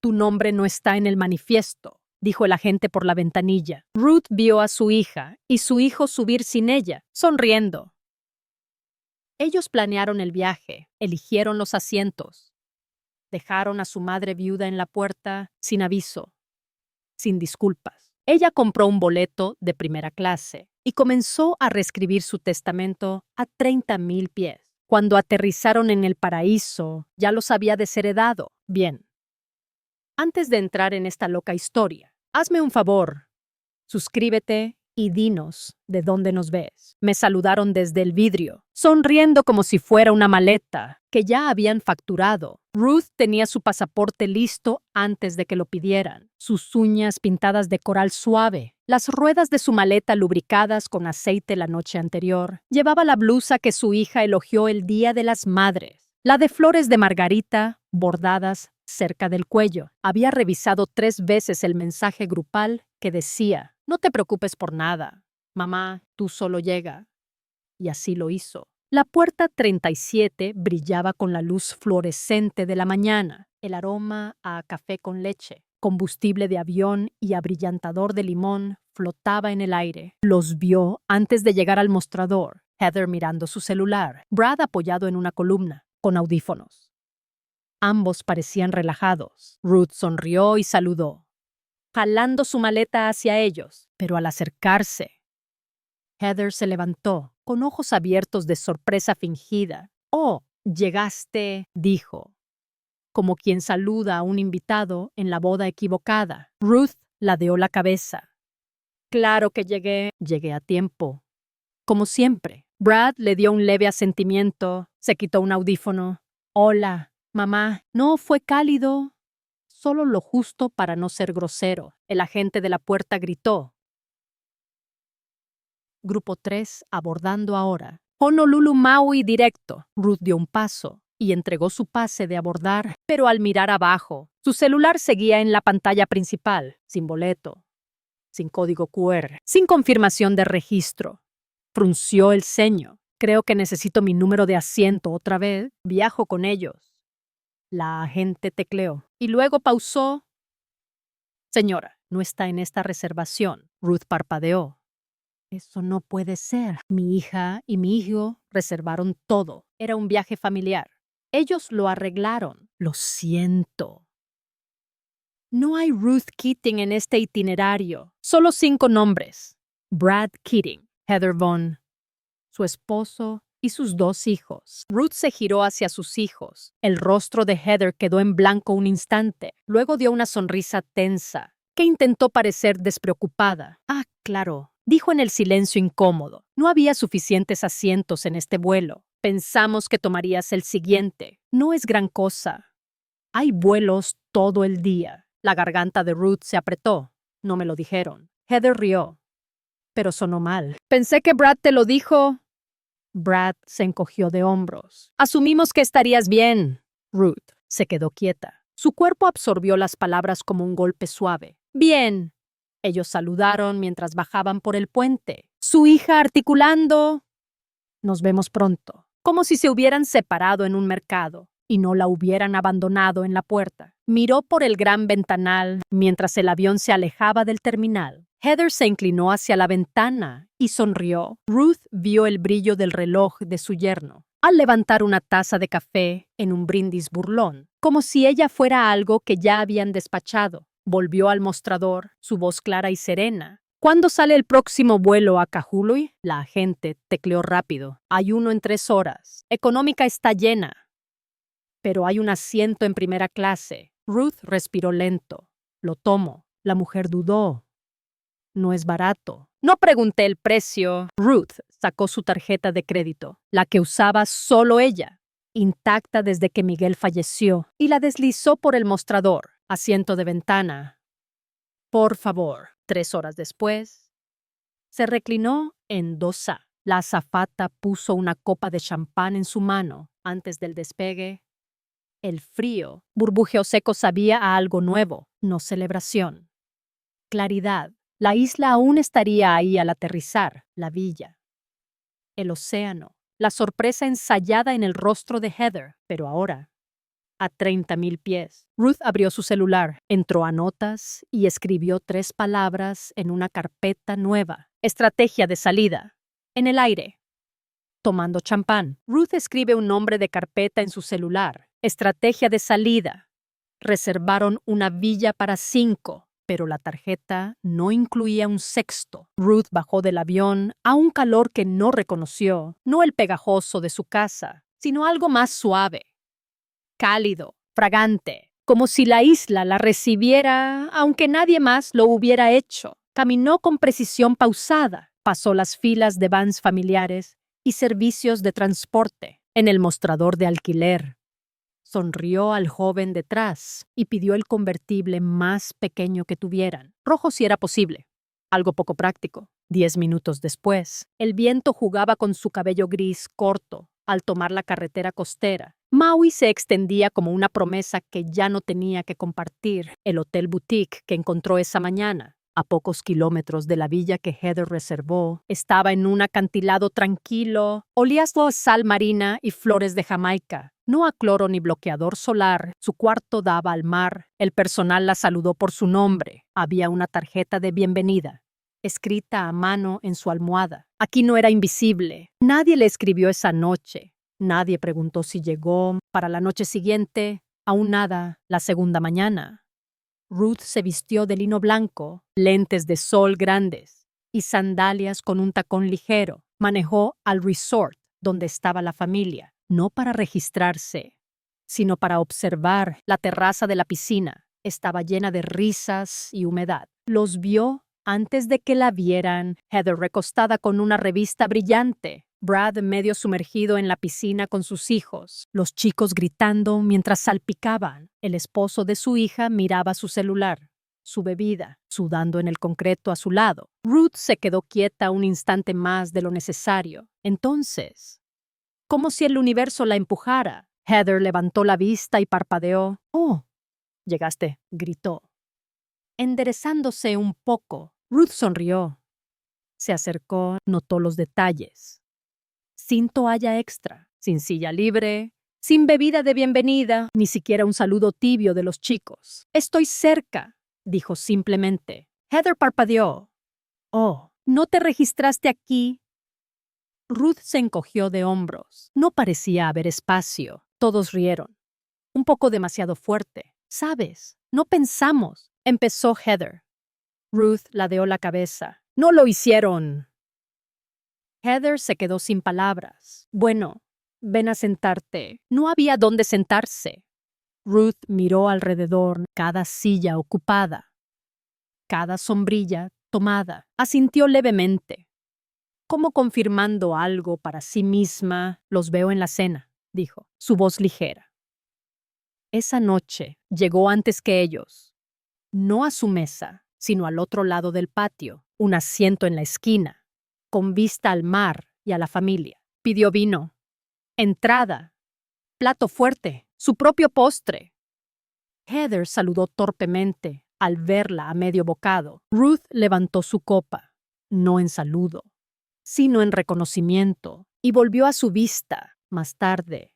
Tu nombre no está en el manifiesto, dijo el agente por la ventanilla. Ruth vio a su hija y su hijo subir sin ella, sonriendo. Ellos planearon el viaje, eligieron los asientos. Dejaron a su madre viuda en la puerta sin aviso, sin disculpas. Ella compró un boleto de primera clase y comenzó a reescribir su testamento a 30,000 pies. Cuando aterrizaron en el paraíso, ya los había desheredado. Bien. Antes de entrar en esta loca historia, hazme un favor. Suscríbete y dinos de dónde nos ves. Me saludaron desde el vidrio, sonriendo como si fuera una maleta que ya habían facturado. Ruth tenía su pasaporte listo antes de que lo pidieran, sus uñas pintadas de coral suave, las ruedas de su maleta lubricadas con aceite la noche anterior. Llevaba la blusa que su hija elogió el Día de las Madres, la de flores de margarita bordadas cerca del cuello. Había revisado 3 veces el mensaje grupal que decía: no te preocupes por nada, mamá, tú solo llega. Y así lo hizo. La puerta 37 brillaba con la luz fluorescente de la mañana, el aroma a café con leche, combustible de avión y abrillantador de limón flotaba en el aire. Los vio antes de llegar al mostrador, Heather mirando su celular, Brad apoyado en una columna, con audífonos. Ambos parecían relajados. Ruth sonrió y saludó, jalando su maleta hacia ellos, pero al acercarse, Heather se levantó, con ojos abiertos de sorpresa fingida. «Oh, llegaste», dijo, como quien saluda a un invitado en la boda equivocada. Ruth ladeó la cabeza. «Claro que llegué a tiempo. Como siempre». Brad le dio un leve asentimiento, se quitó un audífono. «Hola, mamá». No fue cálido, solo lo justo para no ser grosero. El agente de la puerta gritó. Grupo 3 abordando ahora. Honolulu, Maui directo. Ruth dio un paso y entregó su pase de abordar, pero al mirar abajo, su celular seguía en la pantalla principal, sin boleto, sin código QR, sin confirmación de registro. Frunció el ceño. Creo que necesito mi número de asiento otra vez. Viajo con ellos. La agente tecleó y luego pausó. Señora, no está en esta reservación. Ruth parpadeó. Eso no puede ser. Mi hija y mi hijo reservaron todo. Era un viaje familiar. Ellos lo arreglaron. Lo siento. No hay Ruth Keating en este itinerario. Solo 5 nombres. Brad Keating, Heather Vaughn, su esposo y sus 2 hijos. Ruth se giró hacia sus hijos. El rostro de Heather quedó en blanco un instante. Luego dio una sonrisa tensa, que intentó parecer despreocupada. Ah, claro, dijo en el silencio incómodo. No había suficientes asientos en este vuelo. Pensamos que tomarías el siguiente. No es gran cosa. Hay vuelos todo el día. La garganta de Ruth se apretó. No me lo dijeron. Heather rió, pero sonó mal. Pensé que Brad te lo dijo. Brad se encogió de hombros. Asumimos que estarías bien. Ruth se quedó quieta. Su cuerpo absorbió las palabras como un golpe suave. Bien. Ellos saludaron mientras bajaban por el puente. Su hija articulando. Nos vemos pronto. Como si se hubieran separado en un mercado y no la hubieran abandonado en la puerta. Miró por el gran ventanal mientras el avión se alejaba del terminal. Heather se inclinó hacia la ventana y sonrió. Ruth vio el brillo del reloj de su yerno al levantar una taza de café en un brindis burlón, como si ella fuera algo que ya habían despachado. Volvió al mostrador, su voz clara y serena. ¿Cuándo sale el próximo vuelo a Kahului? La agente tecleó rápido. Hay uno en 3 horas. Económica está llena, pero hay un asiento en primera clase. Ruth respiró lento. Lo tomo. La mujer dudó. No es barato. No pregunté el precio. Ruth sacó su tarjeta de crédito, la que usaba solo ella, intacta desde que Miguel falleció, y la deslizó por el mostrador. Asiento de ventana. Por favor. 3 horas después, se reclinó en 2A. La azafata puso una copa de champán en su mano antes del despegue. El frío, burbujeo seco sabía a algo nuevo, no celebración. Claridad. La isla aún estaría ahí al aterrizar, la villa. El océano, la sorpresa ensayada en el rostro de Heather, pero ahora a 30,000 pies. Ruth abrió su celular, entró a notas y escribió 3 palabras en una carpeta nueva. Estrategia de salida. En el aire. Tomando champán. Ruth escribe un nombre de carpeta en su celular. Estrategia de salida. Reservaron una villa para 5, pero la tarjeta no incluía un sexto. Ruth bajó del avión a un calor que no reconoció, no el pegajoso de su casa, sino algo más suave. Cálido, fragante, como si la isla la recibiera, aunque nadie más lo hubiera hecho. Caminó con precisión pausada, pasó las filas de vans familiares y servicios de transporte en el mostrador de alquiler. Sonrió al joven detrás y pidió el convertible más pequeño que tuvieran, rojo si era posible. Algo poco práctico. 10 minutos después, el viento jugaba con su cabello gris corto al tomar la carretera costera. Maui se extendía como una promesa que ya no tenía que compartir. El hotel boutique que encontró esa mañana, a pocos kilómetros de la villa que Heather reservó, estaba en un acantilado tranquilo. Olía a sal marina y flores de Jamaica. No a cloro ni bloqueador solar. Su cuarto daba al mar. El personal la saludó por su nombre. Había una tarjeta de bienvenida, escrita a mano en su almohada. Aquí no era invisible. Nadie le escribió esa noche. Nadie preguntó si llegó para la noche siguiente. Aún nada, la segunda mañana. Ruth se vistió de lino blanco, lentes de sol grandes y sandalias con un tacón ligero. Manejó al resort donde estaba la familia, no para registrarse, sino para observar la terraza de la piscina. Estaba llena de risas y humedad. Los vio antes de que la vieran. Heather recostada con una revista brillante. Brad medio sumergido en la piscina con sus hijos, los chicos gritando mientras salpicaban. El esposo de su hija miraba su celular, su bebida, sudando en el concreto a su lado. Ruth se quedó quieta un instante más de lo necesario. Entonces, como si el universo la empujara, Heather levantó la vista y parpadeó. «Oh, llegaste», gritó. Enderezándose un poco, Ruth sonrió. Se acercó, notó los detalles. Sin toalla extra, sin silla libre, sin bebida de bienvenida, ni siquiera un saludo tibio de los chicos. «Estoy cerca», dijo simplemente. Heather parpadeó. «Oh, ¿no te registraste aquí?» Ruth se encogió de hombros. No parecía haber espacio. Todos rieron. Un poco demasiado fuerte. «¿Sabes? No pensamos», empezó Heather. Ruth ladeó la cabeza. «No lo hicieron». Heather se quedó sin palabras. «Bueno, ven a sentarte». No había dónde sentarse. Ruth miró alrededor, cada silla ocupada, cada sombrilla tomada. Asintió levemente, como confirmando algo para sí misma. «Los veo en la cena», dijo, su voz ligera. Esa noche llegó antes que ellos. No a su mesa, sino al otro lado del patio, un asiento en la esquina, con vista al mar y a la familia. Pidió vino, entrada, plato fuerte, su propio postre. Heather saludó torpemente al verla a medio bocado. Ruth levantó su copa, no en saludo, sino en reconocimiento, y volvió a su vista más tarde.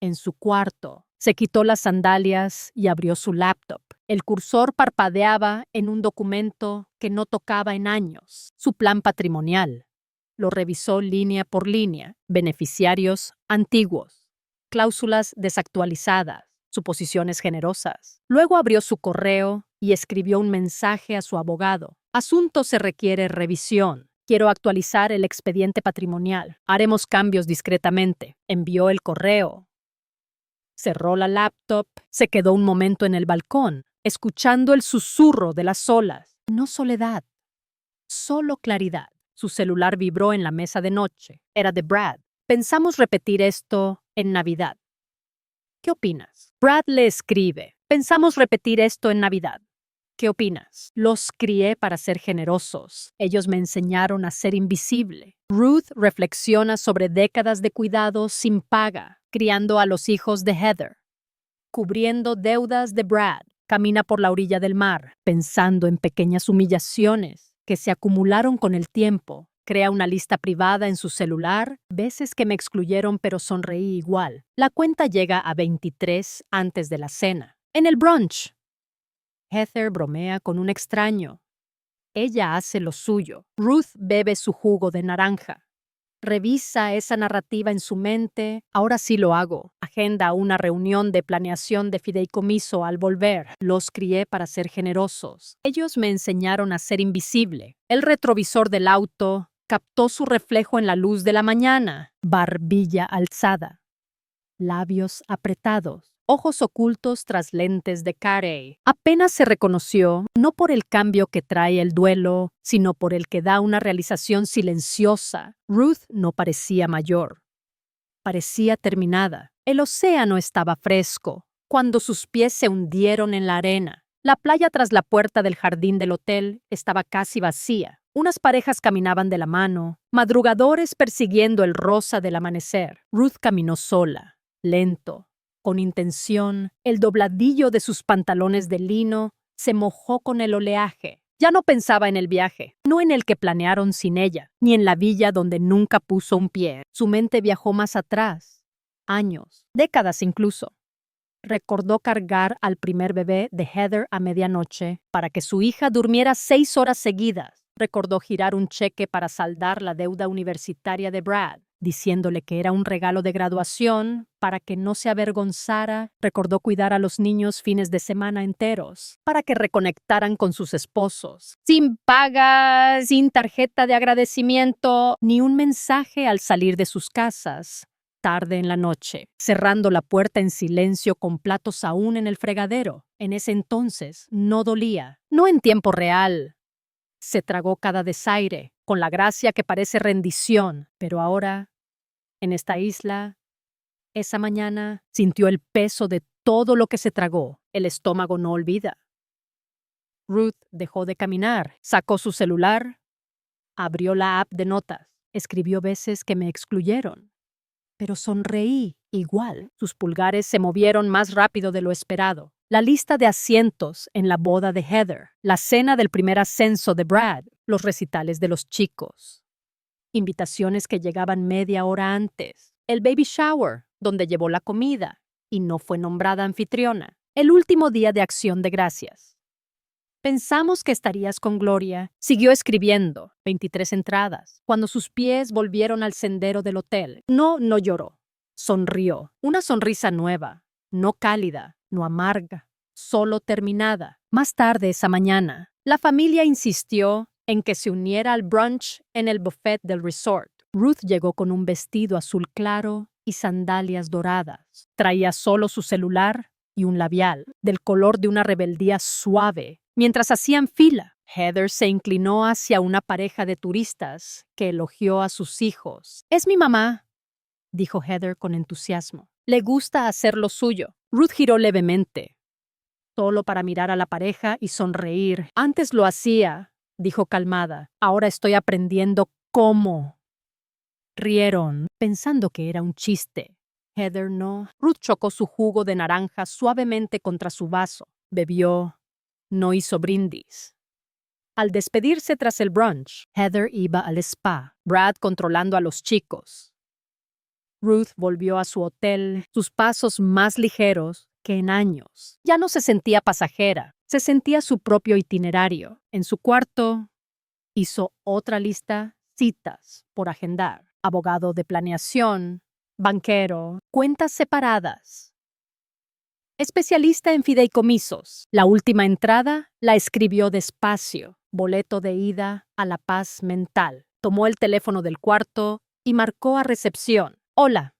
En su cuarto, se quitó las sandalias y abrió su laptop. El cursor parpadeaba en un documento que no tocaba en años, su plan patrimonial. Lo revisó línea por línea, beneficiarios antiguos, cláusulas desactualizadas, suposiciones generosas. Luego abrió su correo y escribió un mensaje a su abogado. «Asunto se requiere revisión. Quiero actualizar el expediente patrimonial. Haremos cambios discretamente». Envió el correo. Cerró la laptop, se quedó un momento en el balcón, escuchando el susurro de las olas. No soledad, solo claridad. Su celular vibró en la mesa de noche. Era de Brad. «Pensamos repetir esto en Navidad. ¿Qué opinas?» Brad le escribe. «Pensamos repetir esto en Navidad. ¿Qué opinas?» «Los crié para ser generosos. Ellos me enseñaron a ser invisible». Ruth reflexiona sobre décadas de cuidados sin paga, criando a los hijos de Heather, cubriendo deudas de Brad. Camina por la orilla del mar, pensando en pequeñas humillaciones que se acumularon con el tiempo, crea una lista privada en su celular, veces que me excluyeron pero sonreí igual. La cuenta llega a 23 antes de la cena. En el brunch. Heather bromea con un extraño. Ella hace lo suyo. Ruth bebe su jugo de naranja. Revisa esa narrativa en su mente. Ahora sí lo hago. Agenda una reunión de planeación de fideicomiso al volver. Los crié para ser generosos. Ellos me enseñaron a ser invisible. El retrovisor del auto captó su reflejo en la luz de la mañana. Barbilla alzada. Labios apretados. Ojos ocultos tras lentes de Carey. Apenas se reconoció, no por el cambio que trae el duelo, sino por el que da una realización silenciosa. Ruth no parecía mayor. Parecía terminada. El océano estaba fresco, cuando sus pies se hundieron en la arena. La playa tras la puerta del jardín del hotel estaba casi vacía. Unas parejas caminaban de la mano, madrugadores persiguiendo el rosa del amanecer. Ruth caminó sola, lento. Con intención, el dobladillo de sus pantalones de lino se mojó con el oleaje. Ya no pensaba en el viaje, no en el que planearon sin ella, ni en la villa donde nunca puso un pie. Su mente viajó más atrás, años, décadas incluso. Recordó cargar al primer bebé de Heather a medianoche para que su hija durmiera 6 horas seguidas. Recordó girar un cheque para saldar la deuda universitaria de Brad, diciéndole que era un regalo de graduación para que no se avergonzara. Recordó cuidar a los niños fines de semana enteros para que reconectaran con sus esposos. Sin paga, sin tarjeta de agradecimiento, ni un mensaje al salir de sus casas. Tarde en la noche, cerrando la puerta en silencio con platos aún en el fregadero. En ese entonces no dolía, no en tiempo real. Se tragó cada desaire, con la gracia que parece rendición, pero ahora, en esta isla, esa mañana, sintió el peso de todo lo que se tragó. El estómago no olvida. Ruth dejó de caminar, sacó su celular, abrió la app de notas, escribió veces que me excluyeron. Pero sonreí igual. Sus pulgares se movieron más rápido de lo esperado. La lista de asientos en la boda de Heather, la cena del primer ascenso de Brad, los recitales de los chicos. Invitaciones que llegaban media hora antes. El baby shower, donde llevó la comida y no fue nombrada anfitriona. El último día de acción de gracias. Pensamos que estarías con Gloria. Siguió escribiendo, 23 entradas, cuando sus pies volvieron al sendero del hotel. No lloró. Sonrió. Una sonrisa nueva, no cálida, no amarga, solo terminada. Más tarde esa mañana, la familia insistió en que se uniera al brunch en el buffet del resort. Ruth llegó con un vestido azul claro y sandalias doradas. Traía solo su celular y un labial, del color de una rebeldía suave. Mientras hacían fila, Heather se inclinó hacia una pareja de turistas que elogió a sus hijos. «Es mi mamá», dijo Heather con entusiasmo. «Le gusta hacer lo suyo». Ruth giró levemente, solo para mirar a la pareja y sonreír. «Antes lo hacía», dijo calmada. «Ahora estoy aprendiendo cómo». Rieron, pensando que era un chiste. Heather no. Ruth chocó su jugo de naranja suavemente contra su vaso. Bebió. No hizo brindis. Al despedirse tras el brunch, Heather iba al spa, Brad controlando a los chicos. Ruth volvió a su hotel, sus pasos más ligeros que en años. Ya no se sentía pasajera, se sentía su propio itinerario. En su cuarto, hizo otra lista, citas por agendar, abogado de planeación, banquero, cuentas separadas. Especialista en fideicomisos. La última entrada la escribió despacio. Boleto de ida a la paz mental. Tomó el teléfono del cuarto y marcó a recepción. «Hola,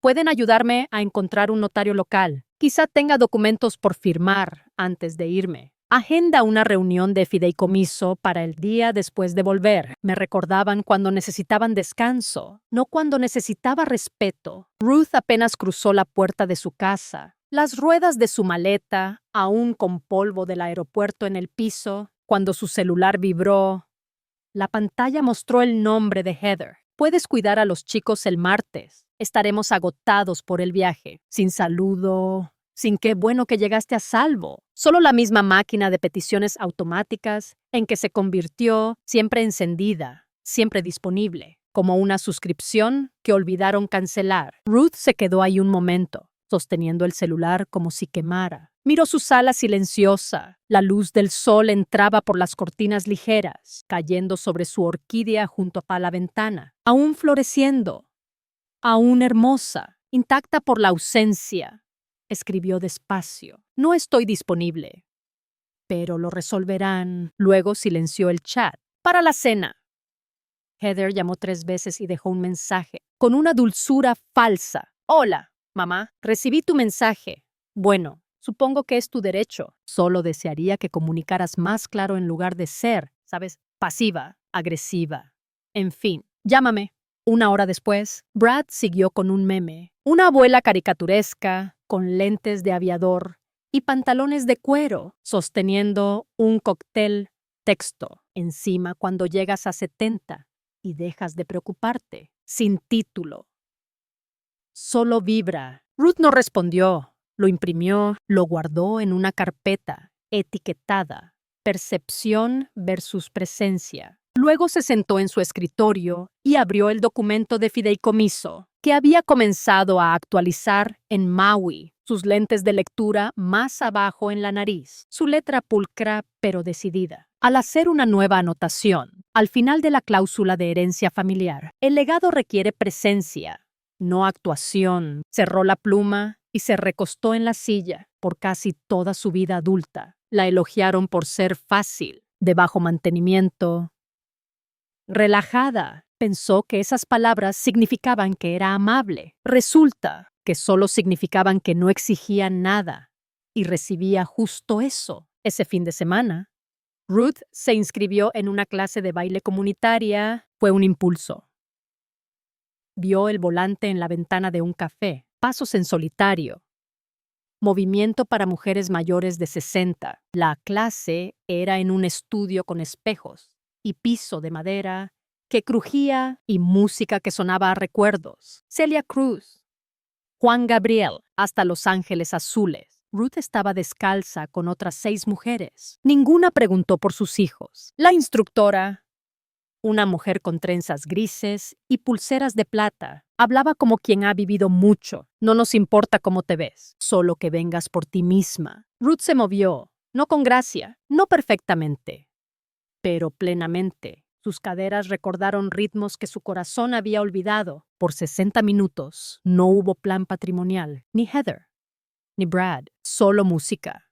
¿pueden ayudarme a encontrar un notario local? Quizá tenga documentos por firmar antes de irme. Agenda una reunión de fideicomiso para el día después de volver». Me recordaban cuando necesitaban descanso, no cuando necesitaba respeto. Ruth apenas cruzó la puerta de su casa. Las ruedas de su maleta, aún con polvo del aeropuerto en el piso, cuando su celular vibró. La pantalla mostró el nombre de Heather. «Puedes cuidar a los chicos el martes. Estaremos agotados por el viaje». Sin saludo, sin «qué bueno que llegaste a salvo». Solo la misma máquina de peticiones automáticas en que se convirtió, siempre encendida, siempre disponible, como una suscripción que olvidaron cancelar. Ruth se quedó ahí un momento, sosteniendo el celular como si quemara. Miró su sala silenciosa. La luz del sol entraba por las cortinas ligeras, cayendo sobre su orquídea junto a la ventana, aún floreciendo, aún hermosa, intacta por la ausencia. Escribió despacio. No estoy disponible. Pero lo resolverán. Luego silenció el chat. Para la cena. Heather llamó 3 veces y dejó un mensaje, con una dulzura falsa. Hola, mamá. Recibí tu mensaje. Bueno, supongo que es tu derecho. Solo desearía que comunicaras más claro en lugar de ser, ¿sabes? Pasiva, agresiva. En fin, llámame. 1 hora después, Brad siguió con un meme. Una abuela caricaturesca, con lentes de aviador y pantalones de cuero, sosteniendo un cóctel texto encima cuando llegas a 70 y dejas de preocuparte. Sin título. Solo vibra. Ruth no respondió. Lo imprimió, lo guardó en una carpeta etiquetada. Percepción versus presencia. Luego se sentó en su escritorio y abrió el documento de fideicomiso que había comenzado a actualizar en Maui, sus lentes de lectura más abajo en la nariz, su letra pulcra pero decidida. Al hacer una nueva anotación, al final de la cláusula de herencia familiar, el legado requiere presencia, no actuación. Cerró la pluma y se recostó en la silla por casi toda su vida adulta. La elogiaron por ser fácil, de bajo mantenimiento. Relajada, pensó que esas palabras significaban que era amable. Resulta que solo significaban que no exigía nada y recibía justo eso. Ese fin de semana, Ruth se inscribió en una clase de baile comunitaria. Fue un impulso. Vio el volante en la ventana de un café. Pasos en solitario. Movimiento para mujeres mayores de 60. La clase era en un estudio con espejos y piso de madera que crujía y música que sonaba a recuerdos. Celia Cruz, Juan Gabriel, hasta Los Ángeles Azules. Ruth estaba descalza con otras 6 mujeres. Ninguna preguntó por sus hijos. La instructora, una mujer con trenzas grises y pulseras de plata, hablaba como quien ha vivido mucho. No nos importa cómo te ves, solo que vengas por ti misma. Ruth se movió, no con gracia, no perfectamente, pero plenamente. Sus caderas recordaron ritmos que su corazón había olvidado. Por 60 minutos no hubo plan patrimonial, ni Heather, ni Brad, solo música,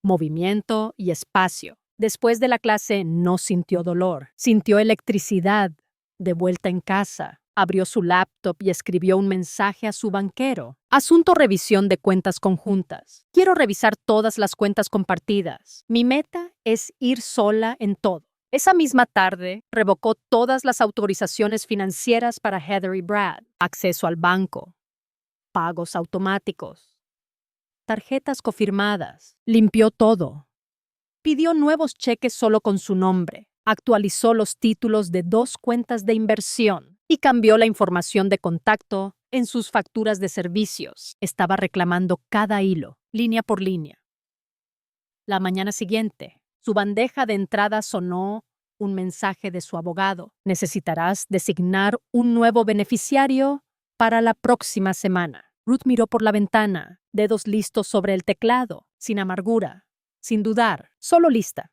movimiento y espacio. Después de la clase no sintió dolor, sintió electricidad. De vuelta en casa, abrió su laptop y escribió un mensaje a su banquero. Asunto: revisión de cuentas conjuntas. Quiero revisar todas las cuentas compartidas. Mi meta es ir sola en todo. Esa misma tarde, revocó todas las autorizaciones financieras para Heather y Brad. Acceso al banco, pagos automáticos, tarjetas cofirmadas. Limpió todo. Pidió nuevos cheques solo con su nombre. Actualizó los títulos de 2 cuentas de inversión y cambió la información de contacto en sus facturas de servicios. Estaba reclamando cada hilo, línea por línea. La mañana siguiente, su bandeja de entrada sonó un mensaje de su abogado. Necesitarás designar un nuevo beneficiario para la próxima semana. Ruth miró por la ventana, dedos listos sobre el teclado, sin amargura, sin dudar, solo lista.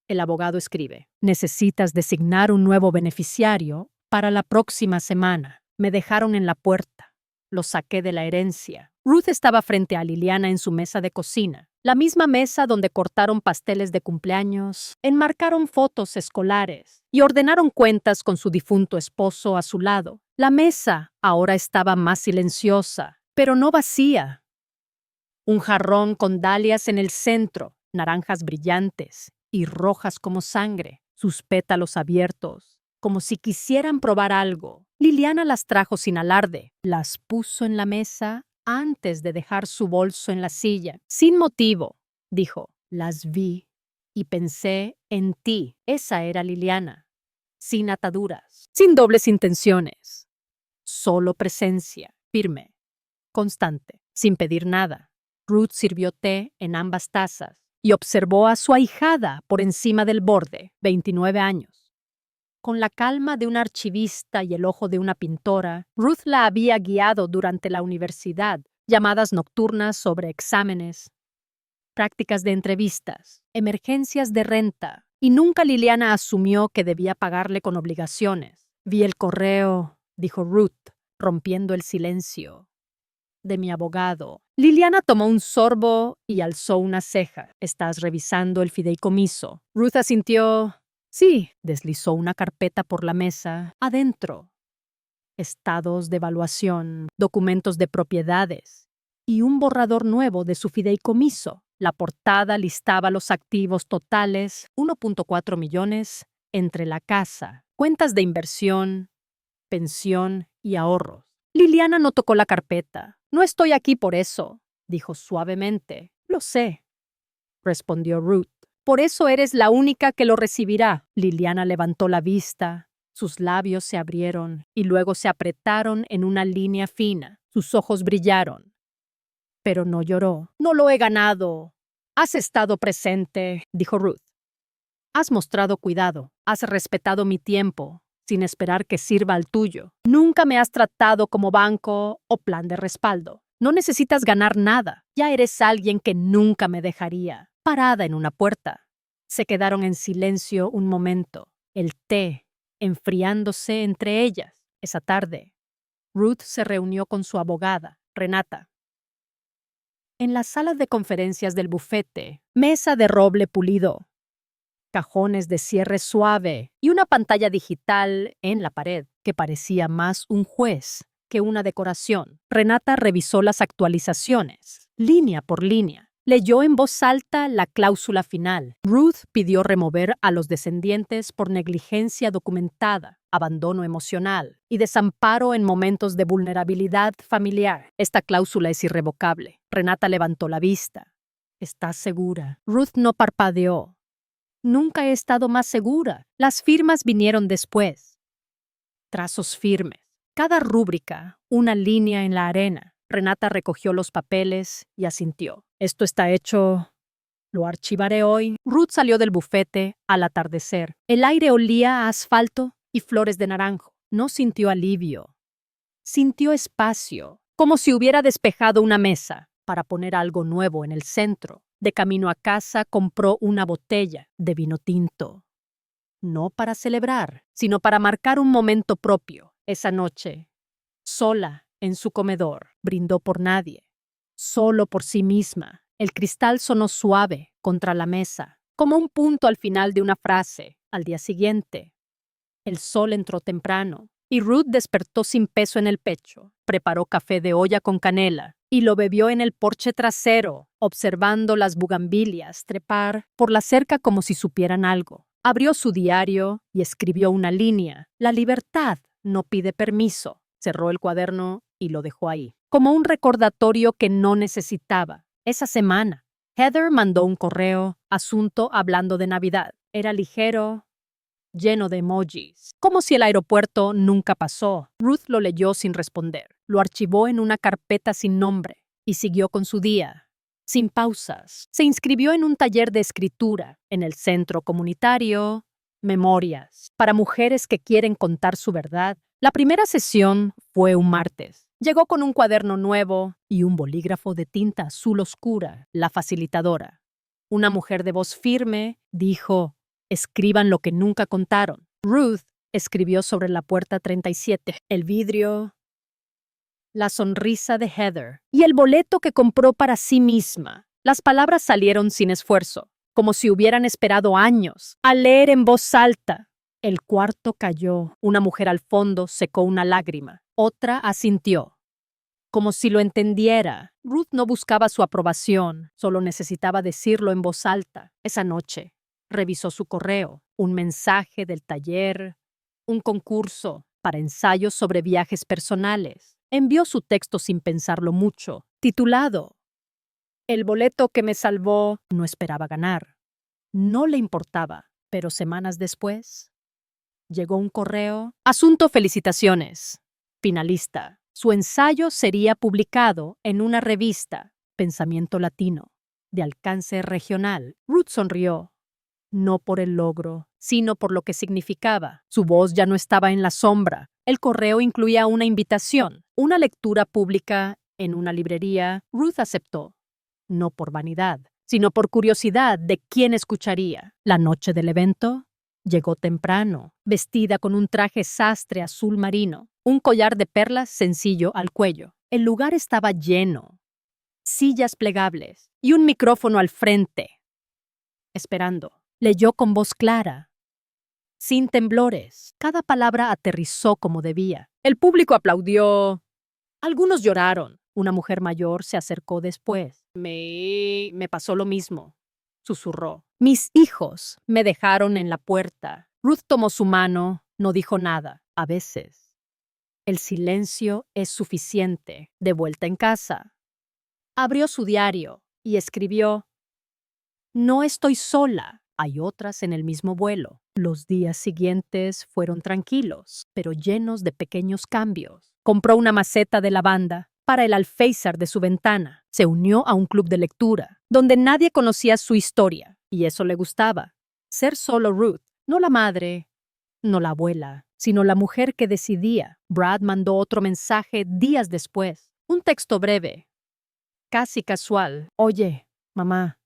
El abogado escribe: necesitas designar un nuevo beneficiario para la próxima semana. Me dejaron en la puerta. Lo saqué de la herencia. Ruth estaba frente a Liliana en su mesa de cocina. La misma mesa donde cortaron pasteles de cumpleaños, enmarcaron fotos escolares y ordenaron cuentas con su difunto esposo a su lado. La mesa ahora estaba más silenciosa, pero no vacía. Un jarrón con dalias en el centro, naranjas brillantes y rojas como sangre, sus pétalos abiertos, como si quisieran probar algo. Liliana las trajo sin alarde, las puso en la mesa antes de dejar su bolso en la silla. Sin motivo, dijo. Las vi y pensé en ti. Esa era Liliana. Sin ataduras, sin dobles intenciones. Solo presencia, firme, constante, sin pedir nada. Ruth sirvió té en ambas tazas y observó a su ahijada por encima del borde, 29 años. Con la calma de un archivista y el ojo de una pintora, Ruth la había guiado durante la universidad, llamadas nocturnas sobre exámenes, prácticas de entrevistas, emergencias de renta, y nunca Liliana asumió que debía pagarle con obligaciones. Vi el correo, dijo Ruth, rompiendo el silencio, de mi abogado. Liliana tomó un sorbo y alzó una ceja. ¿Estás revisando el fideicomiso? Ruth asintió. Sí, deslizó una carpeta por la mesa. Adentro. Estados de evaluación, documentos de propiedades y un borrador nuevo de su fideicomiso. La portada listaba los activos totales, 1.4 millones, entre la casa, cuentas de inversión, pensión y ahorros. Liliana no tocó la carpeta. No estoy aquí por eso, dijo suavemente. Lo sé, respondió Ruth. Por eso eres la única que lo recibirá. Liliana levantó la vista. Sus labios se abrieron y luego se apretaron en una línea fina. Sus ojos brillaron. Pero no lloró. No lo he ganado. Has estado presente, dijo Ruth. Has mostrado cuidado. Has respetado mi tiempo, sin esperar que sirva al tuyo. Nunca me has tratado como banco o plan de respaldo. No necesitas ganar nada. Ya eres alguien que nunca me dejaría. Parada en una puerta. Se quedaron en silencio un momento. El té enfriándose entre ellas. Esa tarde, Ruth se reunió con su abogada, Renata. En la sala de conferencias del bufete, mesa de roble pulido, cajones de cierre suave y una pantalla digital en la pared que parecía más un juez que una decoración. Renata revisó las actualizaciones, línea por línea. Leyó en voz alta la cláusula final. Ruth pidió remover a los descendientes por negligencia documentada, abandono emocional y desamparo en momentos de vulnerabilidad familiar. Esta cláusula es irrevocable. Renata levantó la vista. ¿Estás segura? Ruth no parpadeó. Nunca he estado más segura. Las firmas vinieron después. Trazos firmes. Cada rúbrica, una línea en la arena. Renata recogió los papeles y asintió. Esto está hecho. Lo archivaré hoy. Ruth salió del bufete al atardecer. El aire olía a asfalto y flores de naranjo. No sintió alivio. Sintió espacio, como si hubiera despejado una mesa para poner algo nuevo en el centro. De camino a casa compró una botella de vino tinto. No para celebrar, sino para marcar un momento propio. Esa noche, sola en su comedor, brindó por nadie, solo por sí misma. El cristal sonó suave contra la mesa, como un punto al final de una frase. Al día siguiente, el sol entró temprano y Ruth despertó sin peso en el pecho. Preparó café de olla con canela y lo bebió en el porche trasero, observando las bugambilias trepar por la cerca como si supieran algo. Abrió su diario y escribió una línea. La libertad no pide permiso. Cerró el cuaderno y lo dejó ahí, como un recordatorio que no necesitaba. Esa semana, Heather mandó un correo, asunto hablando de Navidad. Era ligero, lleno de emojis, como si el aeropuerto nunca pasó. Ruth lo leyó sin responder. Lo archivó en una carpeta sin nombre y siguió con su día, sin pausas. Se inscribió en un taller de escritura en el centro comunitario Memorias, para mujeres que quieren contar su verdad. La primera sesión fue un martes. Llegó con un cuaderno nuevo y un bolígrafo de tinta azul oscura, la facilitadora. Una mujer de voz firme dijo: escriban lo que nunca contaron. Ruth escribió sobre la puerta 37, el vidrio, la sonrisa de Heather y el boleto que compró para sí misma. Las palabras salieron sin esfuerzo, como si hubieran esperado años a leer en voz alta. El cuarto cayó. Una mujer al fondo secó una lágrima. Otra asintió, como si lo entendiera. Ruth no buscaba su aprobación, solo necesitaba decirlo en voz alta. Esa noche, revisó su correo, un mensaje del taller, un concurso para ensayos sobre viajes personales. Envió su texto sin pensarlo mucho, titulado El boleto que me salvó. No esperaba ganar. No le importaba, pero semanas después llegó un correo. Asunto felicitaciones. Finalista. Su ensayo sería publicado en una revista, Pensamiento Latino, de alcance regional. Ruth sonrió, no por el logro, sino por lo que significaba. Su voz ya no estaba en la sombra. El correo incluía una invitación, una lectura pública en una librería. Ruth aceptó, no por vanidad, sino por curiosidad de quién escucharía. La noche del evento llegó temprano, vestida con un traje sastre azul marino, un collar de perlas sencillo al cuello. El lugar estaba lleno, sillas plegables y un micrófono al frente. Esperando, leyó con voz clara, sin temblores. Cada palabra aterrizó como debía. El público aplaudió. Algunos lloraron. Una mujer mayor se acercó después. Me pasó lo mismo, susurró. Mis hijos me dejaron en la puerta. Ruth tomó su mano, no dijo nada. A veces, el silencio es suficiente. De vuelta en casa, abrió su diario y escribió: no estoy sola. Hay otras en el mismo vuelo. Los días siguientes fueron tranquilos, pero llenos de pequeños cambios. Compró una maceta de lavanda para el alféizar de su ventana. Se unió a un club de lectura, donde nadie conocía su historia, y eso le gustaba. Ser solo Ruth, no la madre, no la abuela, sino la mujer que decidía. Brad mandó otro mensaje días después. Un texto breve, casi casual. Oye, mamá,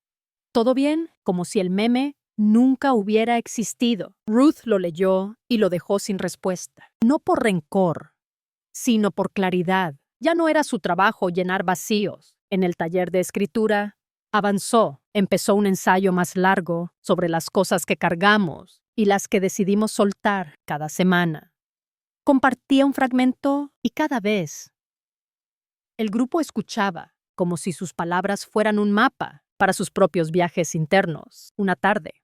¿todo bien? Como si el meme nunca hubiera existido. Ruth lo leyó y lo dejó sin respuesta. No por rencor, sino por claridad. Ya no era su trabajo llenar vacíos. En el taller de escritura, avanzó. Empezó un ensayo más largo sobre las cosas que cargamos y las que decidimos soltar cada semana. Compartía un fragmento y cada vez el grupo escuchaba, como si sus palabras fueran un mapa para sus propios viajes internos. Una tarde,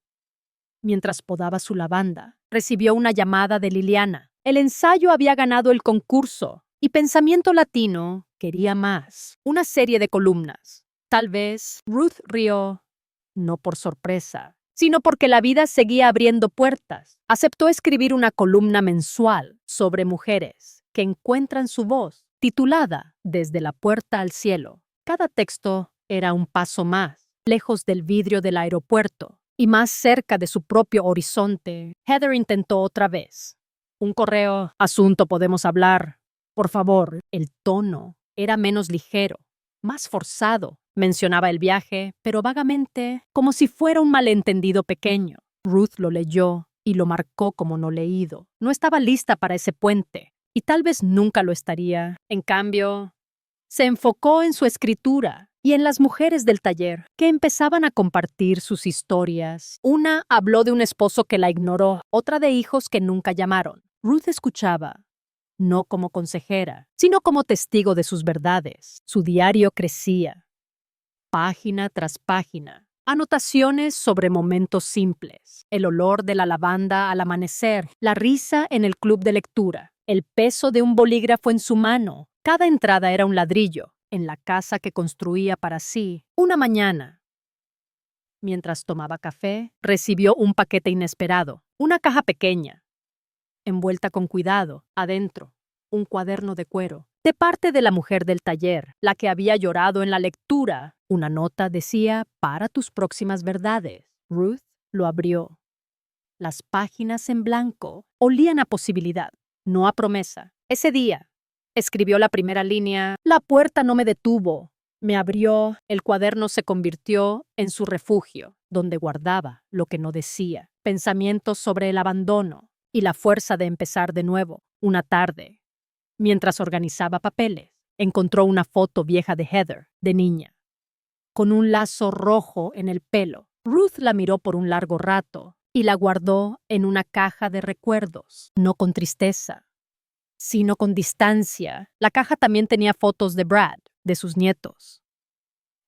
mientras podaba su lavanda, recibió una llamada de Liliana. El ensayo había ganado el concurso y Pensamiento Latino quería más. Una serie de columnas. Tal vez Ruth rió, no por sorpresa, sino porque la vida seguía abriendo puertas. Aceptó escribir una columna mensual sobre mujeres que encuentran su voz, titulada Desde la puerta al cielo. Cada texto era un paso más, lejos del vidrio del aeropuerto y más cerca de su propio horizonte. Heather intentó otra vez. Un correo. Asunto, podemos hablar. Por favor. El tono era menos ligero, más forzado. Mencionaba el viaje, pero vagamente, como si fuera un malentendido pequeño. Ruth lo leyó y lo marcó como no leído. No estaba lista para ese puente, y tal vez nunca lo estaría. En cambio, se enfocó en su escritura y en las mujeres del taller, que empezaban a compartir sus historias. Una habló de un esposo que la ignoró, otra de hijos que nunca llamaron. Ruth escuchaba, no como consejera, sino como testigo de sus verdades. Su diario crecía, página tras página. Anotaciones sobre momentos simples, el olor de la lavanda al amanecer, la risa en el club de lectura, el peso de un bolígrafo en su mano. Cada entrada era un ladrillo en la casa que construía para sí. Una mañana, mientras tomaba café, recibió un paquete inesperado, una caja pequeña, envuelta con cuidado, adentro, un cuaderno de cuero, de parte de la mujer del taller, la que había llorado en la lectura. Una nota decía: para tus próximas verdades. Ruth lo abrió. Las páginas en blanco olían a posibilidad, no a promesa. Ese día, escribió la primera línea. La puerta no me detuvo. Me abrió. El cuaderno se convirtió en su refugio, donde guardaba lo que no decía. Pensamientos sobre el abandono y la fuerza de empezar de nuevo. Una tarde, mientras organizaba papeles, encontró una foto vieja de Heather, de niña, con un lazo rojo en el pelo. Ruth la miró por un largo rato y la guardó en una caja de recuerdos, no con tristeza, sino con distancia. La caja también tenía fotos de Brad, de sus nietos,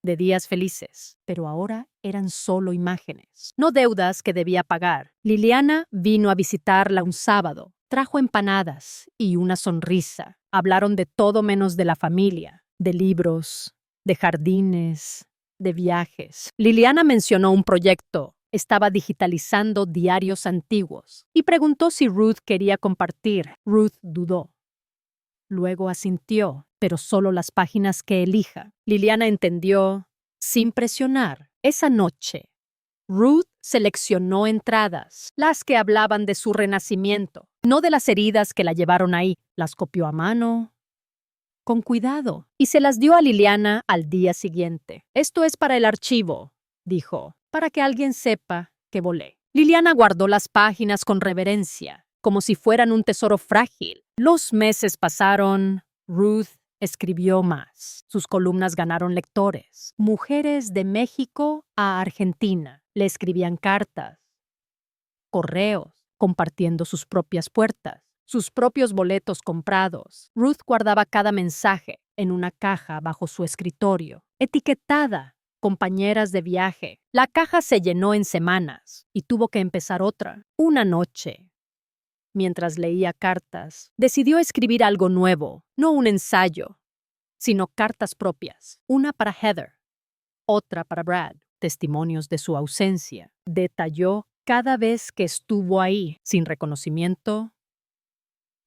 de días felices, pero ahora eran solo imágenes, no deudas que debía pagar. Liliana vino a visitarla un sábado. Trajo empanadas y una sonrisa. Hablaron de todo menos de la familia, de libros, de jardines, de viajes. Liliana mencionó un proyecto. Estaba digitalizando diarios antiguos y preguntó si Ruth quería compartir. Ruth dudó. Luego asintió, pero solo las páginas que elija. Liliana entendió, sin presionar. Esa noche, Ruth seleccionó entradas, las que hablaban de su renacimiento, no de las heridas que la llevaron ahí. Las copió a mano, con cuidado, y se las dio a Liliana al día siguiente. Esto es para el archivo, dijo, para que alguien sepa que volé. Liliana guardó las páginas con reverencia, como si fueran un tesoro frágil. Los meses pasaron. Ruth escribió más. Sus columnas ganaron lectores. Mujeres de México a Argentina le escribían cartas, correos, compartiendo sus propias puertas, sus propios boletos comprados. Ruth guardaba cada mensaje en una caja bajo su escritorio, etiquetada compañeras de viaje. La caja se llenó en semanas y tuvo que empezar otra. Una noche, mientras leía cartas, decidió escribir algo nuevo, no un ensayo, sino cartas propias. Una para Heather, otra para Brad, testimonios de su ausencia. Detalló cada vez que estuvo ahí, sin reconocimiento,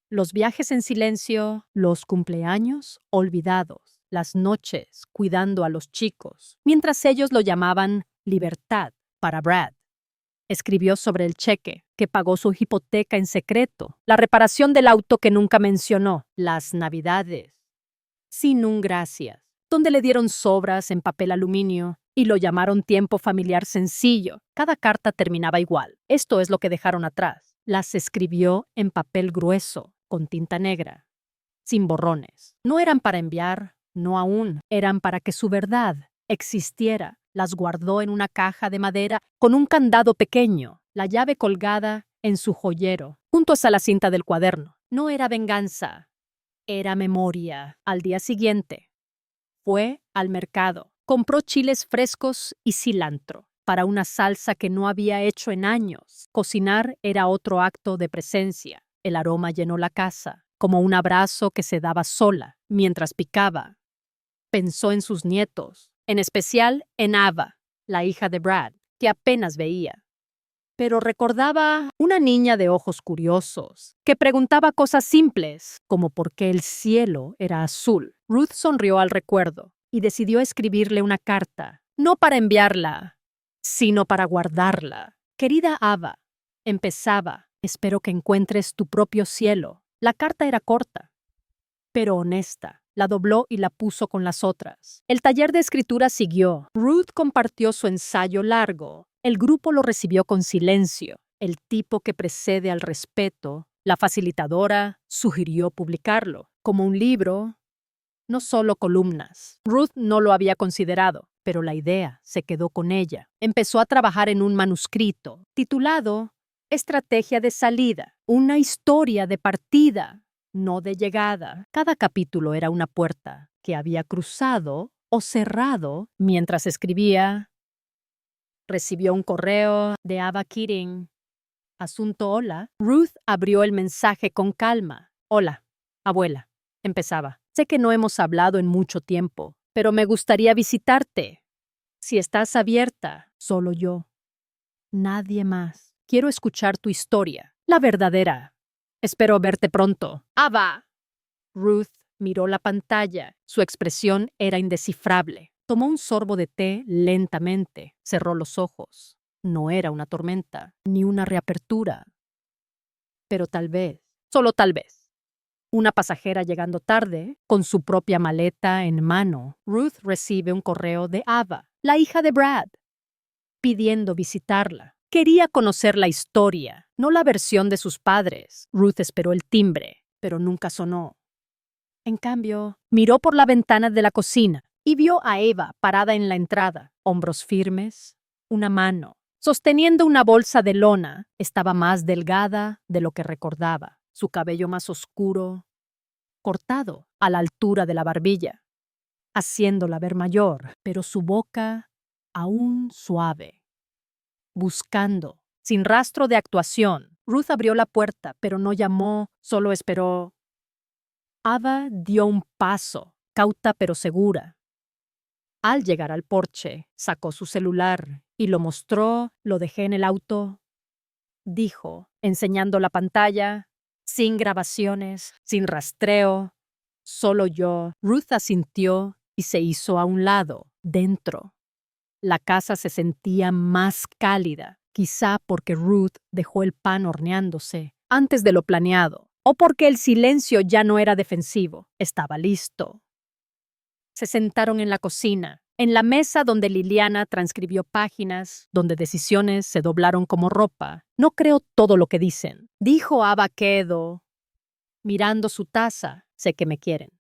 los viajes en silencio, los cumpleaños olvidados, las noches cuidando a los chicos, mientras ellos lo llamaban libertad para Brad. Escribió sobre el cheque que pagó su hipoteca en secreto, la reparación del auto que nunca mencionó, las navidades sin un gracias, donde le dieron sobras en papel aluminio y lo llamaron tiempo familiar sencillo. Cada carta terminaba igual. Esto es lo que dejaron atrás. Las escribió en papel grueso, con tinta negra, sin borrones. No eran para enviar, no aún, eran para que su verdad existiera. Las guardó en una caja de madera con un candado pequeño, la llave colgada en su joyero, junto a la cinta del cuaderno. No era venganza, era memoria. Al día siguiente, fue al mercado, compró chiles frescos y cilantro para una salsa que no había hecho en años. Cocinar era otro acto de presencia. El aroma llenó la casa, como un abrazo que se daba sola mientras picaba. Pensó en sus nietos, en especial en Ava, la hija de Brad, que apenas veía. Pero recordaba una niña de ojos curiosos, que preguntaba cosas simples, como por qué el cielo era azul. Ruth sonrió al recuerdo y decidió escribirle una carta, no para enviarla, sino para guardarla. Querida Ava, empezaba, espero que encuentres tu propio cielo. La carta era corta, pero honesta. La dobló y la puso con las otras. El taller de escritura siguió. Ruth compartió su ensayo largo. El grupo lo recibió con silencio. El tipo que precede al respeto, la facilitadora, sugirió publicarlo como un libro, no solo columnas. Ruth no lo había considerado, pero la idea se quedó con ella. Empezó a trabajar en un manuscrito titulado Estrategia de salida, una historia de partida, no de llegada. Cada capítulo era una puerta que había cruzado o cerrado mientras escribía. Recibió un correo de Ava Keating. Asunto hola. Ruth abrió el mensaje con calma. Hola, abuela. Empezaba. Sé que no hemos hablado en mucho tiempo, pero me gustaría visitarte. Si estás abierta, solo yo. Nadie más. Quiero escuchar tu historia, la verdadera. Espero verte pronto. ¡Ava! Ruth miró la pantalla. Su expresión era indescifrable. Tomó un sorbo de té lentamente. Cerró los ojos. No era una tormenta, ni una reapertura. Pero tal vez, solo tal vez, una pasajera llegando tarde, con su propia maleta en mano. Ruth recibe un correo de Ava, la hija de Brad, pidiendo visitarla. Quería conocer la historia, no la versión de sus padres. Ruth esperó el timbre, pero nunca sonó. En cambio, miró por la ventana de la cocina y vio a Eva parada en la entrada, hombros firmes, una mano, sosteniendo una bolsa de lona. Estaba más delgada de lo que recordaba, su cabello más oscuro, cortado a la altura de la barbilla, haciéndola ver mayor, pero su boca aún suave. Buscando, sin rastro de actuación. Ruth abrió la puerta, pero no llamó, solo esperó. Ava dio un paso, cauta pero segura. Al llegar al porche, sacó su celular y lo mostró. Lo dejé en el auto, dijo, enseñando la pantalla, sin grabaciones, sin rastreo, solo yo. Ruth asintió y se hizo a un lado, dentro. La casa se sentía más cálida, quizá porque Ruth dejó el pan horneándose antes de lo planeado, o porque el silencio ya no era defensivo, estaba listo. Se sentaron en la cocina, en la mesa donde Liliana transcribió páginas, donde decisiones se doblaron como ropa. No creo todo lo que dicen, dijo Ava Quedo, mirando su taza. Sé que me quieren.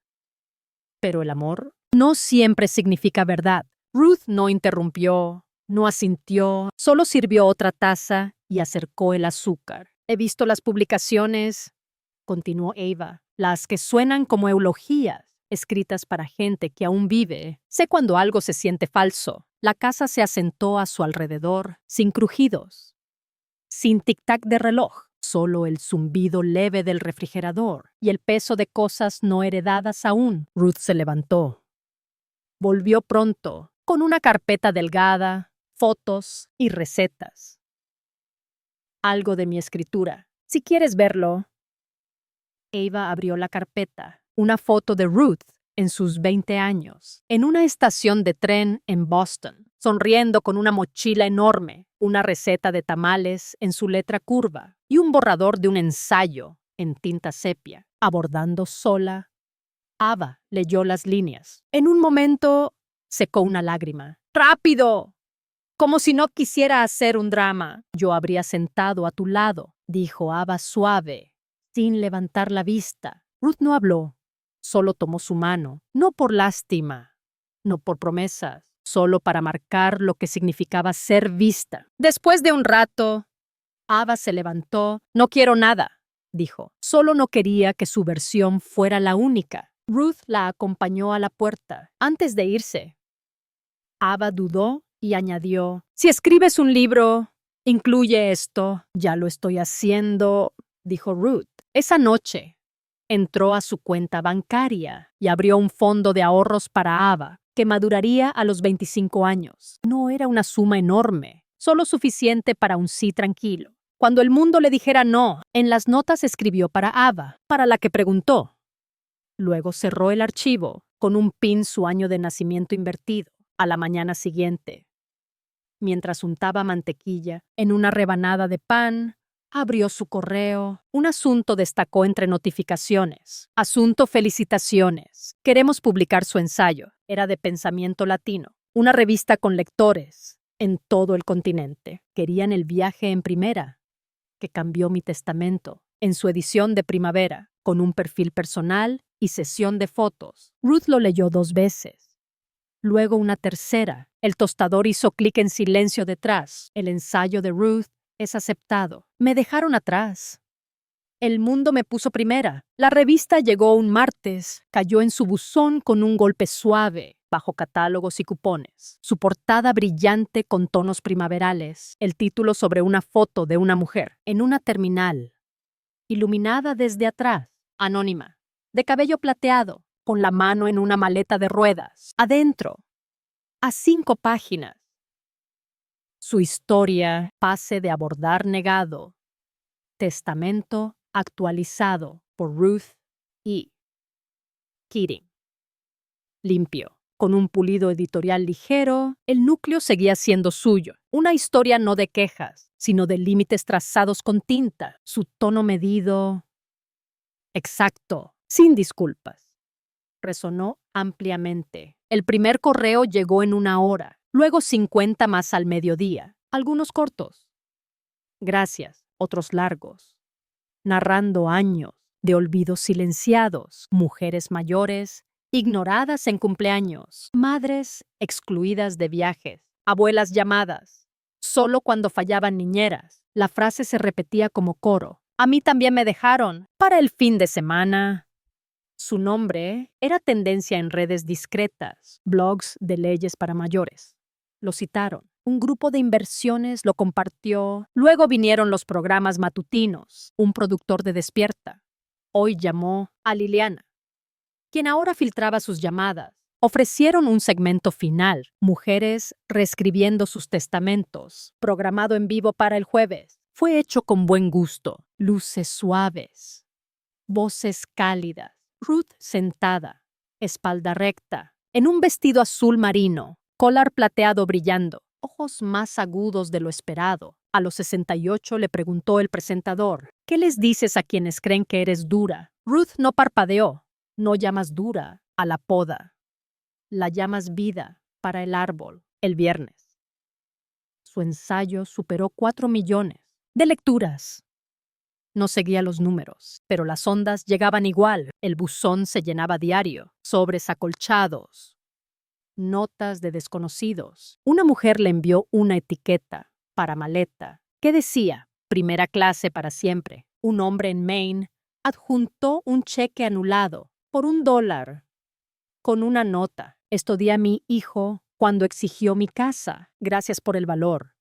Pero el amor no siempre significa verdad. Ruth no interrumpió, no asintió, solo sirvió otra taza y acercó el azúcar. He visto las publicaciones, continuó Ava, las que suenan como eulogías, escritas para gente que aún vive. Sé cuando algo se siente falso. La casa se asentó a su alrededor, sin crujidos, sin tic-tac de reloj, solo el zumbido leve del refrigerador y el peso de cosas no heredadas aún. Ruth se levantó. Volvió pronto, con una carpeta delgada, fotos y recetas. Algo de mi escritura. Si quieres verlo. Ava abrió la carpeta. Una foto de Ruth en sus 20 años, en una estación de tren en Boston, sonriendo con una mochila enorme, una receta de tamales en su letra curva y un borrador de un ensayo en tinta sepia, abordando sola. Ava leyó las líneas. En un momento secó una lágrima. ¡Rápido! Como si no quisiera hacer un drama. Yo habría sentado a tu lado, dijo Ava suave, sin levantar la vista. Ruth no habló. Solo tomó su mano, no por lástima, no por promesas, solo para marcar lo que significaba ser vista. Después de un rato, Ava se levantó. No quiero nada, dijo. Solo no quería que su versión fuera la única. Ruth la acompañó a la puerta. Antes de irse, Ava dudó y añadió, si escribes un libro, incluye esto. Ya lo estoy haciendo, dijo Ruth. Esa noche, entró a su cuenta bancaria y abrió un fondo de ahorros para Ava, que maduraría a los 25 años. No era una suma enorme, solo suficiente para un sí tranquilo. Cuando el mundo le dijera no, en las notas escribió para Ava, para la que preguntó. Luego cerró el archivo, con un pin su año de nacimiento invertido, a la mañana siguiente. Mientras untaba mantequilla en una rebanada de pan, abrió su correo. Un asunto destacó entre notificaciones. Asunto felicitaciones. Queremos publicar su ensayo. Era de pensamiento latino. Una revista con lectores en todo el continente. Querían el viaje en primera, que cambió mi testamento, en su edición de primavera, con un perfil personal y sesión de fotos. Ruth lo leyó 2 veces. Luego una tercera. El tostador hizo clic en silencio detrás. El ensayo de Ruth es aceptado. Me dejaron atrás. El mundo me puso primera. La revista llegó un martes, cayó en su buzón con un golpe suave, bajo catálogos y cupones. Su portada brillante con tonos primaverales, el título sobre una foto de una mujer, en una terminal, iluminada desde atrás, anónima, de cabello plateado, con la mano en una maleta de ruedas, adentro, a 5 páginas. Su historia, pase de abordar negado, testamento actualizado por Ruth E. Keating. Limpio, con un pulido editorial ligero, el núcleo seguía siendo suyo. Una historia no de quejas, sino de límites trazados con tinta, su tono medido, exacto, sin disculpas. Resonó ampliamente. El primer correo llegó en 1 hora, luego 50 más al mediodía, algunos cortos. Gracias, otros largos. Narrando años de olvidos silenciados, mujeres mayores, ignoradas en cumpleaños, madres excluidas de viajes, abuelas llamadas. Solo cuando fallaban niñeras, la frase se repetía como coro. A mí también me dejaron para el fin de semana. Su nombre era tendencia en redes discretas, blogs de leyes para mayores. Lo citaron. Un grupo de inversiones lo compartió. Luego vinieron los programas matutinos. Un productor de Despierta. Hoy llamó a Liliana, quien ahora filtraba sus llamadas. Ofrecieron un segmento final, mujeres reescribiendo sus testamentos, programado en vivo para el jueves. Fue hecho con buen gusto, luces suaves, voces cálidas. Ruth sentada, espalda recta, en un vestido azul marino, collar plateado brillando, ojos más agudos de lo esperado. A los 68 le preguntó el presentador, ¿qué les dices a quienes creen que eres dura? Ruth no parpadeó. No llamas dura a la poda. La llamas vida para el árbol el viernes. Su ensayo superó 4 millones de lecturas. No seguía los números, pero las ondas llegaban igual. El buzón se llenaba diario, sobres acolchados, notas de desconocidos. Una mujer le envió una etiqueta para maleta que decía, primera clase para siempre. Un hombre en Maine adjuntó un cheque anulado por $1 con una nota. Estudié a mi hijo cuando exigió mi casa. Gracias por el valor.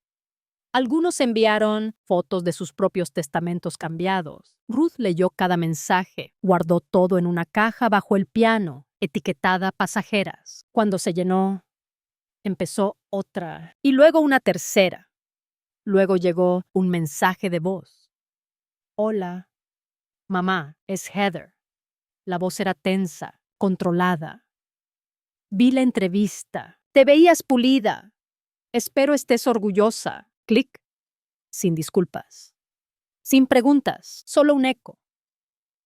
Algunos enviaron fotos de sus propios testamentos cambiados. Ruth leyó cada mensaje, guardó todo en una caja bajo el piano, etiquetada pasajeras. Cuando se llenó, empezó otra y luego una tercera. Luego llegó un mensaje de voz. Hola, mamá, es Heather. La voz era tensa, controlada. Vi la entrevista. Te veías pulida. Espero estés orgullosa. Clic. Sin disculpas. Sin preguntas, solo un eco.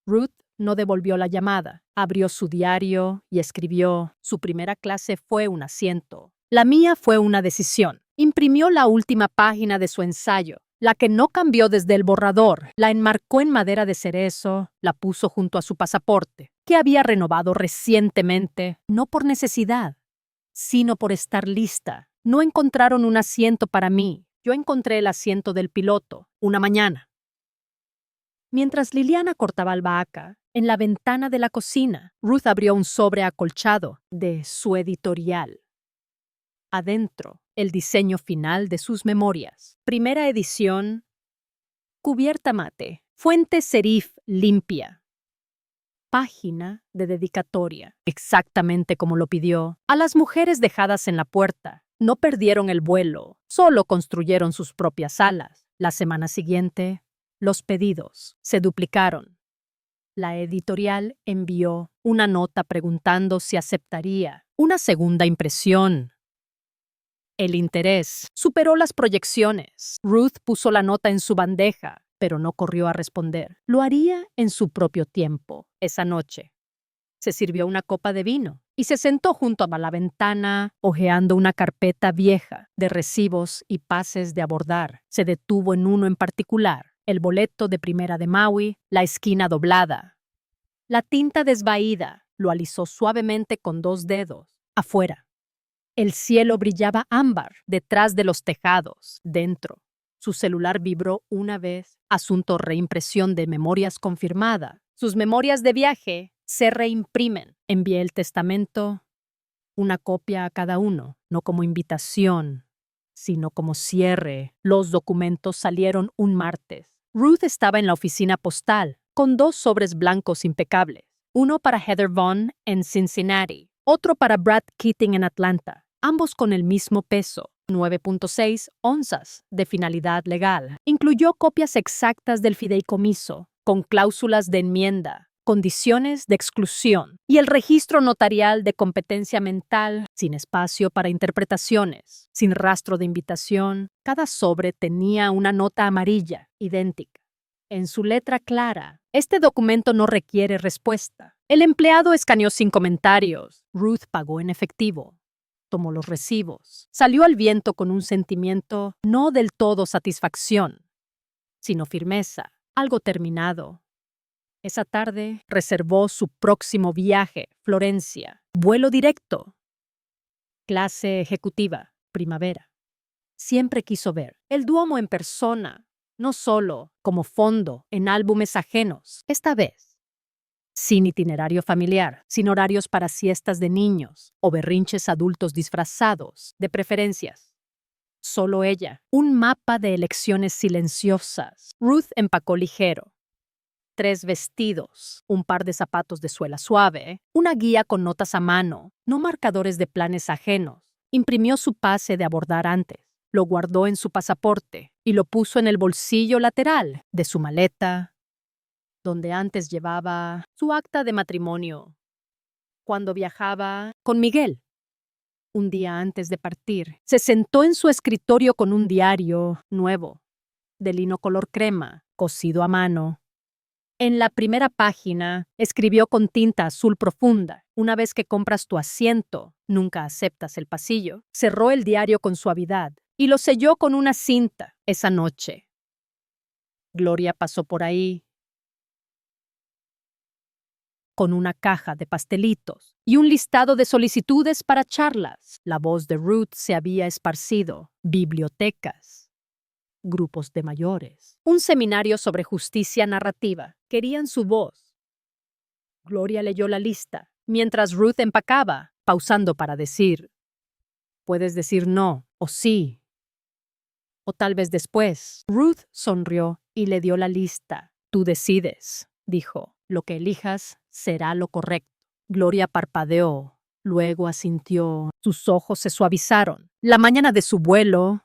Ruth no devolvió la llamada. Abrió su diario y escribió, su primera clase fue un asiento. La mía fue una decisión. Imprimió la última página de su ensayo, la que no cambió desde el borrador. La enmarcó en madera de cerezo, la puso junto a su pasaporte, que había renovado recientemente, no por necesidad, sino por estar lista. No encontraron un asiento para mí. Yo encontré el asiento del piloto, una mañana. Mientras Liliana cortaba albahaca, en la ventana de la cocina, Ruth abrió un sobre acolchado de su editorial. Adentro, el diseño final de sus memorias. Primera edición, cubierta mate, fuente serif limpia. Página de dedicatoria, exactamente como lo pidió. A las mujeres dejadas en la puerta. No perdieron el vuelo, solo construyeron sus propias alas. La semana siguiente, los pedidos se duplicaron. La editorial envió una nota preguntando si aceptaría una segunda impresión. El interés superó las proyecciones. Ruth puso la nota en su bandeja, pero no corrió a responder. Lo haría en su propio tiempo. Esa noche, se sirvió una copa de vino y se sentó junto a la ventana, hojeando una carpeta vieja de recibos y pases de abordar. Se detuvo en uno en particular, el boleto de primera de Maui, la esquina doblada. La tinta desvaída lo alisó suavemente con 2 dedos. Afuera. El cielo brillaba ámbar detrás de los tejados. Dentro. Su celular vibró una vez. Asunto reimpresión de memorias confirmada. Sus memorias de viaje se reimprimen. Envié el testamento, una copia a cada uno, no como invitación, sino como cierre. Los documentos salieron un martes. Ruth estaba en la oficina postal, con 2 sobres blancos impecables. Uno para Heather Vaughn en Cincinnati, otro para Brad Keating en Atlanta, ambos con el mismo peso, 9.6 onzas de finalidad legal. Incluyó copias exactas del fideicomiso, con cláusulas de enmienda, condiciones de exclusión y el registro notarial de competencia mental, sin espacio para interpretaciones, sin rastro de invitación. Cada sobre tenía una nota amarilla, idéntica. En su letra clara, este documento no requiere respuesta. El empleado escaneó sin comentarios. Ruth pagó en efectivo. Tomó los recibos. Salió al viento con un sentimiento no del todo satisfacción, sino firmeza, algo terminado. Esa tarde reservó su próximo viaje, Florencia. Vuelo directo. Clase ejecutiva, primavera. Siempre quiso ver el Duomo en persona, no solo como fondo en álbumes ajenos. Esta vez, sin itinerario familiar, sin horarios para siestas de niños o berrinches adultos disfrazados de preferencias. Solo ella, un mapa de elecciones silenciosas. Ruth empacó ligero. 3 vestidos, un par de zapatos de suela suave, una guía con notas a mano, no marcadores de planes ajenos. Imprimió su pase de abordar antes, lo guardó en su pasaporte y lo puso en el bolsillo lateral de su maleta, donde antes llevaba su acta de matrimonio, cuando viajaba con Miguel. Un día antes de partir, se sentó en su escritorio con un diario nuevo, de lino color crema, cosido a mano. En la primera página, escribió con tinta azul profunda: una vez que compras tu asiento, nunca aceptas el pasillo. Cerró el diario con suavidad y lo selló con una cinta esa noche. Gloria pasó por ahí con una caja de pastelitos y un listado de solicitudes para charlas. La voz de Ruth se había esparcido. Bibliotecas, grupos de mayores, un seminario sobre justicia narrativa. Querían su voz. Gloria leyó la lista mientras Ruth empacaba, pausando para decir: puedes decir no o sí, o tal vez después. Ruth sonrió y le dio la lista. Tú decides, dijo. Lo que elijas será lo correcto. Gloria parpadeó, luego asintió. Sus ojos se suavizaron. La mañana de su vuelo,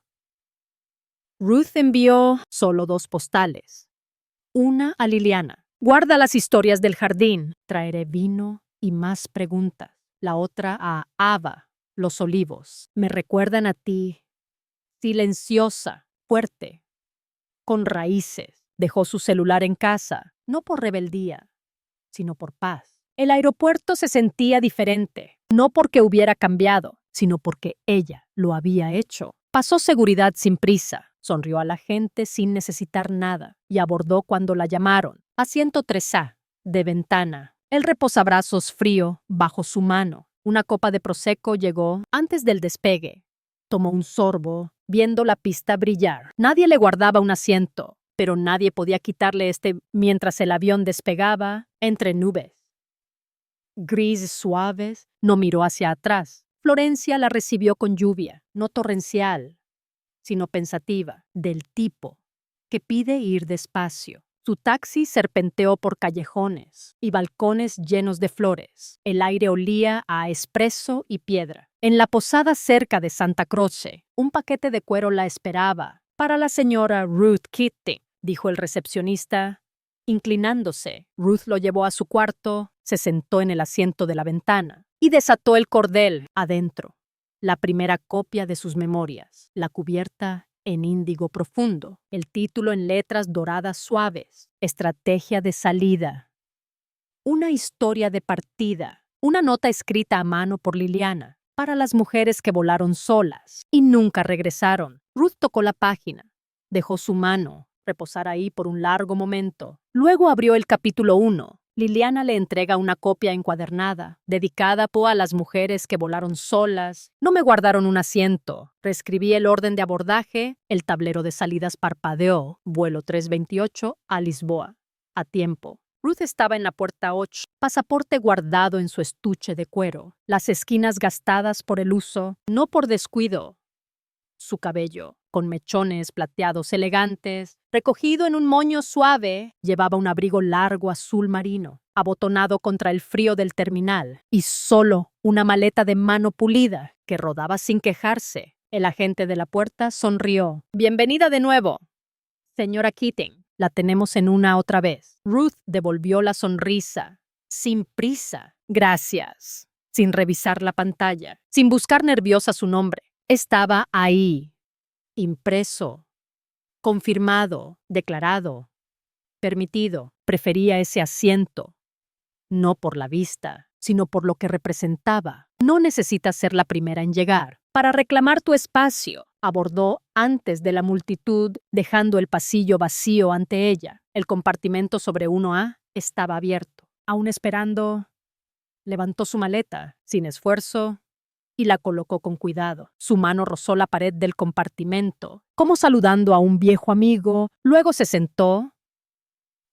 Ruth envió solo 2 postales. Una a Liliana: guarda las historias del jardín, traeré vino y más preguntas. La otra a Ava: los olivos me recuerdan a ti, silenciosa, fuerte, con raíces. Dejó su celular en casa, no por rebeldía, sino por paz. El aeropuerto se sentía diferente, no porque hubiera cambiado, sino porque ella lo había hecho. Pasó seguridad sin prisa, sonrió a la gente sin necesitar nada y abordó cuando la llamaron. Asiento 3A, de ventana. El reposabrazos frío bajo su mano. Una copa de prosecco llegó antes del despegue. Tomó un sorbo, viendo la pista brillar. Nadie le guardaba un asiento, pero nadie podía quitarle este mientras el avión despegaba entre nubes grises suaves. No miró hacia atrás. Florencia la recibió con lluvia, no torrencial, sino pensativa, del tipo que pide ir despacio. Su taxi serpenteó por callejones y balcones llenos de flores. El aire olía a espresso y piedra. En la posada cerca de Santa Croce, un paquete de cuero la esperaba. Para la señora Ruth Keating, dijo el recepcionista, inclinándose. Ruth lo llevó a su cuarto, se sentó en el asiento de la ventana y desató el cordel adentro. La primera copia de sus memorias, la cubierta en índigo profundo, el título en letras doradas suaves: Estrategia de salida. Una historia de partida, una nota escrita a mano por Liliana, para las mujeres que volaron solas y nunca regresaron. Ruth tocó la página, dejó su mano reposar ahí por un largo momento. Luego abrió el capítulo 1. Liliana le entrega una copia encuadernada, dedicada a las mujeres que volaron solas. No me guardaron un asiento. Reescribí el orden de abordaje. El tablero de salidas parpadeó. Vuelo 328 a Lisboa. A tiempo. Ruth estaba en la puerta 8, pasaporte guardado en su estuche de cuero, las esquinas gastadas por el uso, no por descuido. Su cabello, con mechones plateados elegantes, recogido en un moño suave, llevaba un abrigo largo azul marino, abotonado contra el frío del terminal, y solo una maleta de mano pulida que rodaba sin quejarse. El agente de la puerta sonrió. «Bienvenida de nuevo, señora Keating. La tenemos en una otra vez». Ruth devolvió la sonrisa, sin prisa. «Gracias», sin revisar la pantalla, sin buscar nerviosa su nombre. Estaba ahí, impreso, confirmado, declarado, permitido. Prefería ese asiento, no por la vista, sino por lo que representaba. No necesitas ser la primera en llegar para reclamar tu espacio. Abordó antes de la multitud, dejando el pasillo vacío ante ella. El compartimento sobre 1A estaba abierto. Aún esperando, levantó su maleta, sin esfuerzo, y la colocó con cuidado. Su mano rozó la pared del compartimento, como saludando a un viejo amigo. Luego se sentó,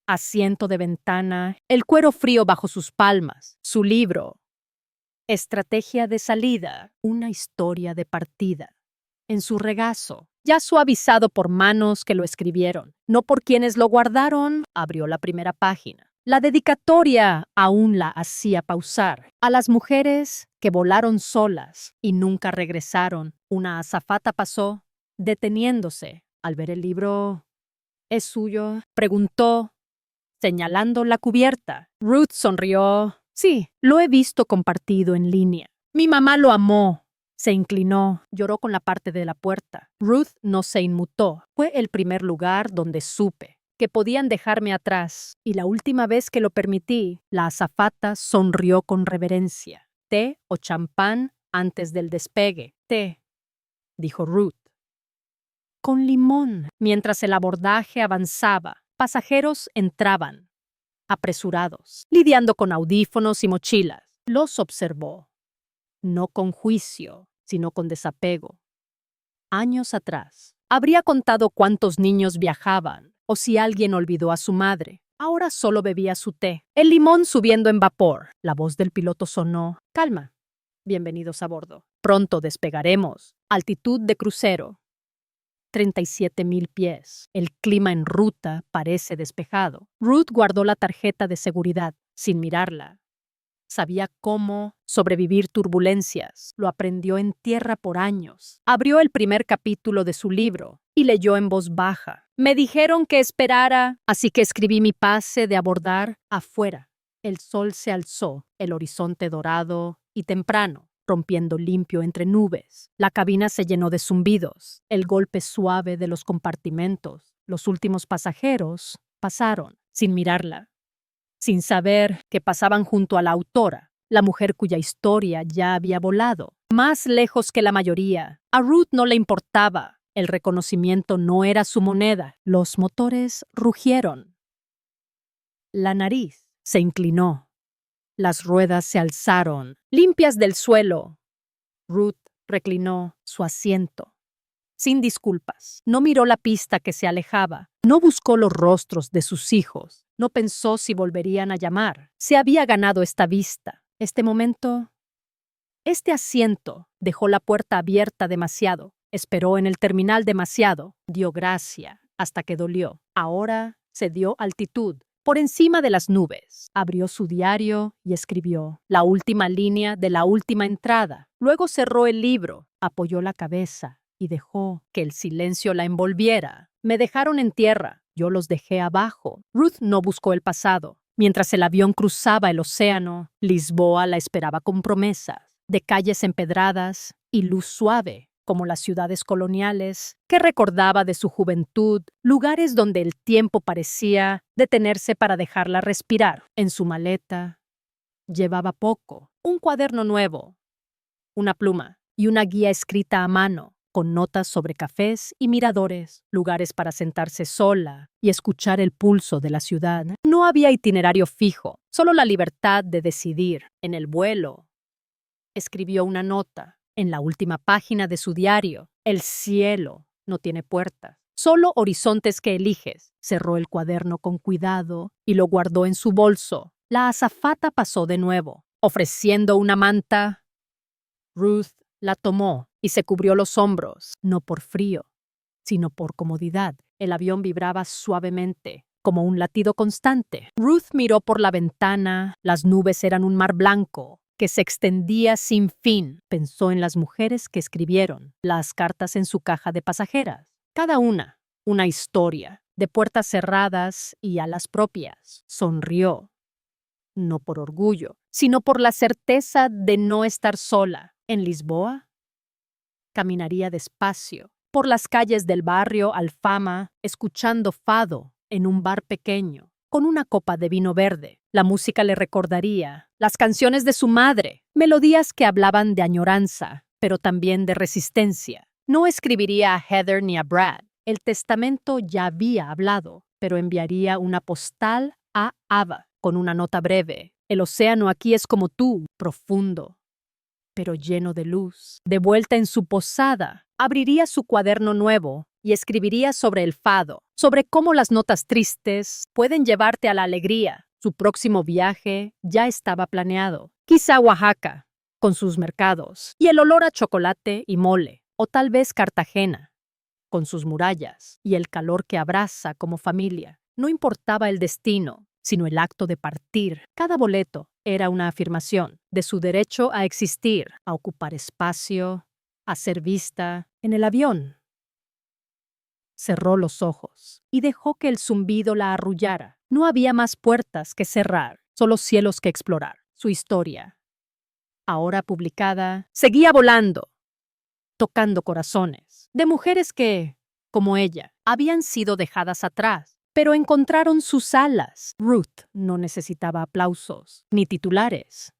asiento de ventana, el cuero frío bajo sus palmas, su libro, Estrategia de salida, una historia de partida, en su regazo, ya suavizado por manos que lo escribieron, no por quienes lo guardaron. Abrió la primera página. La dedicatoria aún la hacía pausar. A las mujeres que volaron solas y nunca regresaron. Una azafata pasó, deteniéndose. Al ver el libro, ¿es suyo?, preguntó, señalando la cubierta. Ruth sonrió. Sí, lo he visto compartido en línea. Mi mamá lo amó. Se inclinó, lloró con la parte de la puerta. Ruth no se inmutó. Fue el primer lugar donde supe que podían dejarme atrás, y la última vez que lo permití, la azafata sonrió con reverencia. ¿Té o champán antes del despegue? Té, dijo Ruth. Con limón. Mientras el abordaje avanzaba, pasajeros entraban, apresurados, lidiando con audífonos y mochilas. Los observó, no con juicio, sino con desapego. Años atrás, habría contado cuántos niños viajaban o si alguien olvidó a su madre. Ahora solo bebía su té, el limón subiendo en vapor. La voz del piloto sonó. Calma. Bienvenidos a bordo. Pronto despegaremos. Altitud de crucero. 37,000 pies. El clima en ruta parece despejado. Ruth guardó la tarjeta de seguridad, sin mirarla. Sabía cómo sobrevivir turbulencias. Lo aprendió en tierra por años. Abrió el primer capítulo de su libro y leyó en voz baja. Me dijeron que esperara, así que escribí mi pase de abordar afuera. El sol se alzó, el horizonte dorado y temprano, rompiendo limpio entre nubes. La cabina se llenó de zumbidos, el golpe suave de los compartimentos. Los últimos pasajeros pasaron, sin mirarla, sin saber que pasaban junto a la autora, la mujer cuya historia ya había volado, más lejos que la mayoría. A Ruth no le importaba. El reconocimiento no era su moneda. Los motores rugieron. La nariz se inclinó. Las ruedas se alzaron, limpias del suelo. Ruth reclinó su asiento, sin disculpas. No miró la pista que se alejaba. No buscó los rostros de sus hijos. No pensó si volverían a llamar. Se había ganado esta vista, este momento. Este asiento dejó la puerta abierta demasiado. Esperó en el terminal demasiado. Dio gracia hasta que dolió. Ahora se dio altitud. Por encima de las nubes, abrió su diario y escribió la última línea de la última entrada. Luego cerró el libro, apoyó la cabeza y dejó que el silencio la envolviera. Me dejaron en tierra, yo los dejé abajo. Ruth no buscó el pasado. Mientras el avión cruzaba el océano, Lisboa la esperaba con promesas, de calles empedradas y luz suave, como las ciudades coloniales, que recordaba de su juventud, lugares donde el tiempo parecía detenerse para dejarla respirar. En su maleta llevaba poco, un cuaderno nuevo, una pluma y una guía escrita a mano, con notas sobre cafés y miradores, lugares para sentarse sola y escuchar el pulso de la ciudad. No había itinerario fijo, solo la libertad de decidir. En el vuelo, escribió una nota. En la última página de su diario, el cielo no tiene puertas, solo horizontes que eliges. Cerró el cuaderno con cuidado y lo guardó en su bolso. La azafata pasó de nuevo, ofreciendo una manta. Ruth la tomó y se cubrió los hombros, no por frío, sino por comodidad. El avión vibraba suavemente, como un latido constante. Ruth miró por la ventana. Las nubes eran un mar blanco que se extendía sin fin. Pensó en las mujeres que escribieron las cartas en su caja de pasajeras. Cada una historia, de puertas cerradas y alas propias. Sonrió, no por orgullo, sino por la certeza de no estar sola. En Lisboa, caminaría despacio por las calles del barrio Alfama, escuchando fado en un bar pequeño, con una copa de vino verde. La música le recordaría las canciones de su madre, melodías que hablaban de añoranza, pero también de resistencia. No escribiría a Heather ni a Brad. El testamento ya había hablado, pero enviaría una postal a Ava con una nota breve. El océano aquí es como tú, profundo, pero lleno de luz. De vuelta en su posada, abriría su cuaderno nuevo y escribiría sobre el fado, sobre cómo las notas tristes pueden llevarte a la alegría. Su próximo viaje ya estaba planeado. Quizá Oaxaca, con sus mercados, y el olor a chocolate y mole, o tal vez Cartagena, con sus murallas y el calor que abraza como familia. No importaba el destino, sino el acto de partir. Cada boleto era una afirmación de su derecho a existir, a ocupar espacio, a ser vista. En el avión, cerró los ojos y dejó que el zumbido la arrullara. No había más puertas que cerrar, solo cielos que explorar. Su historia, ahora publicada, seguía volando, tocando corazones, de mujeres que, como ella, habían sido dejadas atrás, pero encontraron sus alas. Ruth no necesitaba aplausos ni titulares.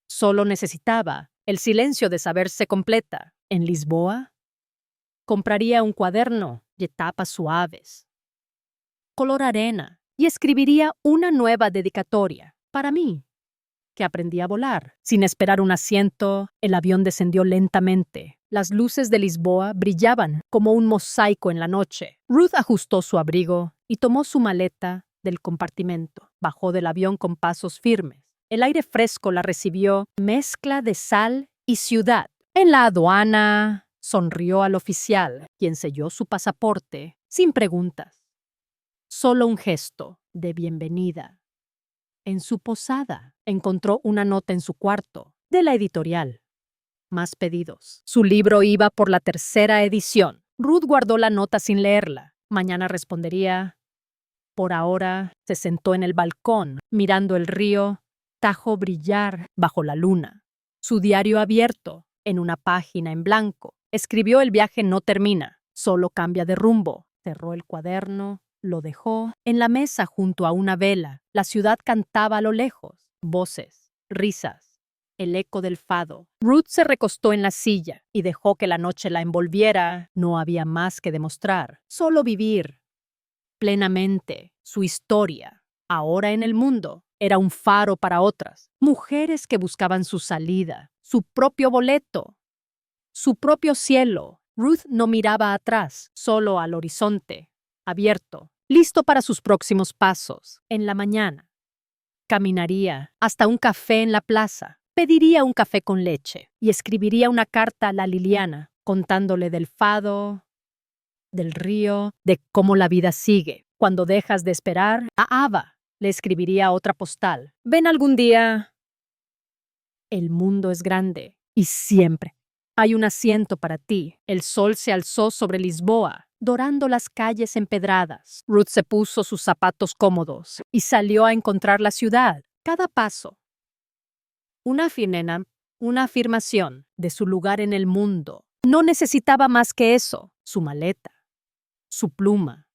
Solo necesitaba el silencio de saberse completa. En Lisboa, compraría un cuaderno de tapas suaves, color arena, y escribiría una nueva dedicatoria para mí, que aprendí a volar. Sin esperar un asiento, el avión descendió lentamente. Las luces de Lisboa brillaban como un mosaico en la noche. Ruth ajustó su abrigo y tomó su maleta del compartimento. Bajó del avión con pasos firmes. El aire fresco la recibió, mezcla de sal y ciudad. En la aduana, sonrió al oficial, quien selló su pasaporte sin preguntas. Solo un gesto de bienvenida. En su posada, encontró una nota en su cuarto, de la editorial. Más pedidos. Su libro iba por la 3ª edición. Ruth guardó la nota sin leerla. Mañana respondería. Por ahora, se sentó en el balcón, mirando el río Tajo brillar bajo la luna. Su diario abierto, en una página en blanco. Escribió: el viaje no termina, solo cambia de rumbo. Cerró el cuaderno, lo dejó en la mesa junto a una vela. La ciudad cantaba a lo lejos. Voces, risas, el eco del fado. Ruth se recostó en la silla y dejó que la noche la envolviera. No había más que demostrar, solo vivir plenamente su historia. Ahora en el mundo, era un faro para otras, mujeres que buscaban su salida, su propio boleto, su propio cielo. Ruth no miraba atrás, solo al horizonte, abierto, listo para sus próximos pasos. En la mañana, caminaría hasta un café en la plaza, pediría un café con leche y escribiría una carta a la Liliana, contándole del fado, del río, de cómo la vida sigue. Cuando dejas de esperar, a Ava le escribiría otra postal. Ven algún día. El mundo es grande y siempre hay un asiento para ti. El sol se alzó sobre Lisboa, dorando las calles empedradas. Ruth se puso sus zapatos cómodos y salió a encontrar la ciudad. Cada paso, una afirmación de su lugar en el mundo. No necesitaba más que eso. Su maleta, su pluma,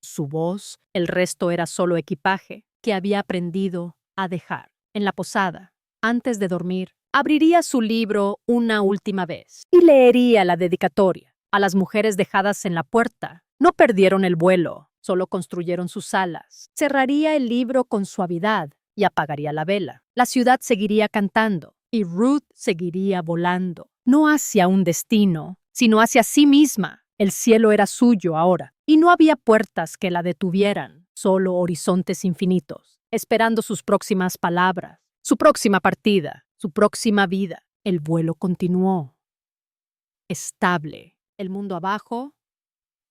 su voz. El resto era solo equipaje que había aprendido a dejar. En la posada, antes de dormir, abriría su libro una última vez y leería la dedicatoria. A las mujeres dejadas en la puerta, no perdieron el vuelo, solo construyeron sus alas. Cerraría el libro con suavidad y apagaría la vela. La ciudad seguiría cantando y Ruth seguiría volando, no hacia un destino, sino hacia sí misma. El cielo era suyo ahora y no había puertas que la detuvieran, solo horizontes infinitos, esperando sus próximas palabras, su próxima partida, su próxima vida. El vuelo continuó. Estable. El mundo abajo,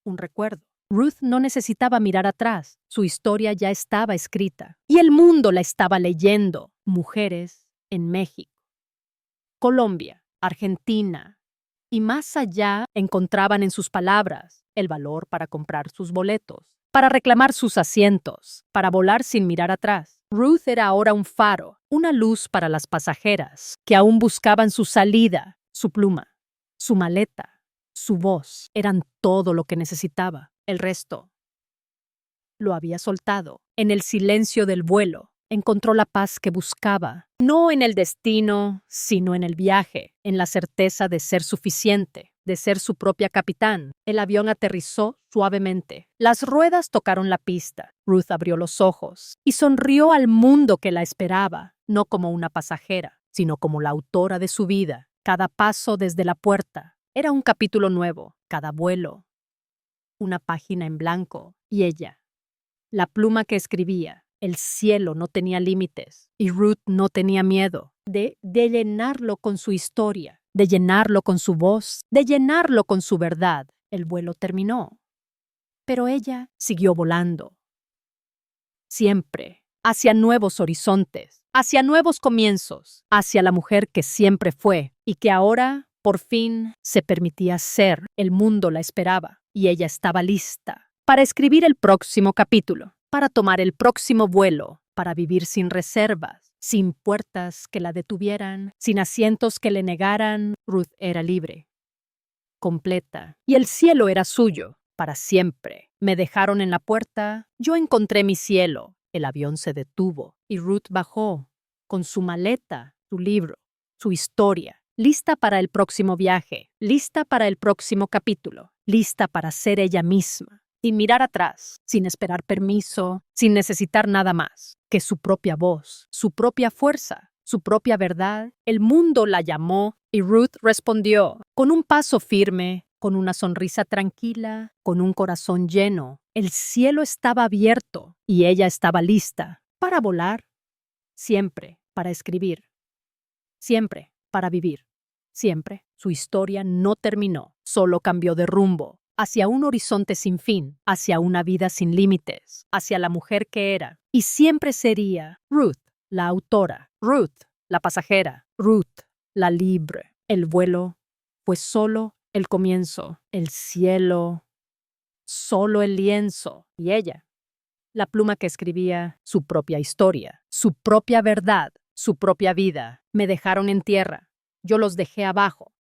un recuerdo. Ruth no necesitaba mirar atrás. Su historia ya estaba escrita. Y el mundo la estaba leyendo. Mujeres en México, Colombia, Argentina. Y más allá encontraban en sus palabras el valor para comprar sus boletos, para reclamar sus asientos, para volar sin mirar atrás. Ruth era ahora un faro, una luz para las pasajeras que aún buscaban su salida. Su pluma, su maleta, su voz eran todo lo que necesitaba. El resto lo había soltado. En el silencio del vuelo encontró la paz que buscaba, no en el destino, sino en el viaje, en la certeza de ser suficiente, de ser su propia capitán. El avión aterrizó suavemente. Las ruedas tocaron la pista. Ruth abrió los ojos y sonrió al mundo que la esperaba, no como una pasajera, sino como la autora de su vida. Cada paso desde la puerta era un capítulo nuevo, cada vuelo, una página en blanco, y ella, la pluma que escribía. El cielo no tenía límites y Ruth no tenía miedo de llenarlo con su historia, de llenarlo con su voz, de llenarlo con su verdad. El vuelo terminó, pero ella siguió volando. Siempre, hacia nuevos horizontes, hacia nuevos comienzos, hacia la mujer que siempre fue y que ahora, por fin, se permitía ser. El mundo la esperaba y ella estaba lista para escribir el próximo capítulo, para tomar el próximo vuelo, para vivir sin reservas, sin puertas que la detuvieran, sin asientos que le negaran. Ruth era libre. completa, y el cielo era suyo, para siempre. Me dejaron en la puerta, yo encontré mi cielo. El avión se detuvo, y Ruth bajó, con su maleta, su libro, su historia, lista para el próximo viaje, lista para el próximo capítulo, lista para ser ella misma, sin mirar atrás, sin esperar permiso, sin necesitar nada más que su propia voz, su propia fuerza, su propia verdad. El mundo la llamó y Ruth respondió con un paso firme, con una sonrisa tranquila, con un corazón lleno. El cielo estaba abierto y ella estaba lista para volar, siempre para escribir, siempre para vivir, siempre. Su historia no terminó, solo cambió de rumbo, hacia un horizonte sin fin, hacia una vida sin límites, hacia la mujer que era. Y siempre sería Ruth, la autora, Ruth, la pasajera, Ruth, la libre. El vuelo fue solo el comienzo, el cielo, solo el lienzo, y ella, la pluma que escribía su propia historia, su propia verdad, su propia vida. Me dejaron en tierra, yo los dejé abajo,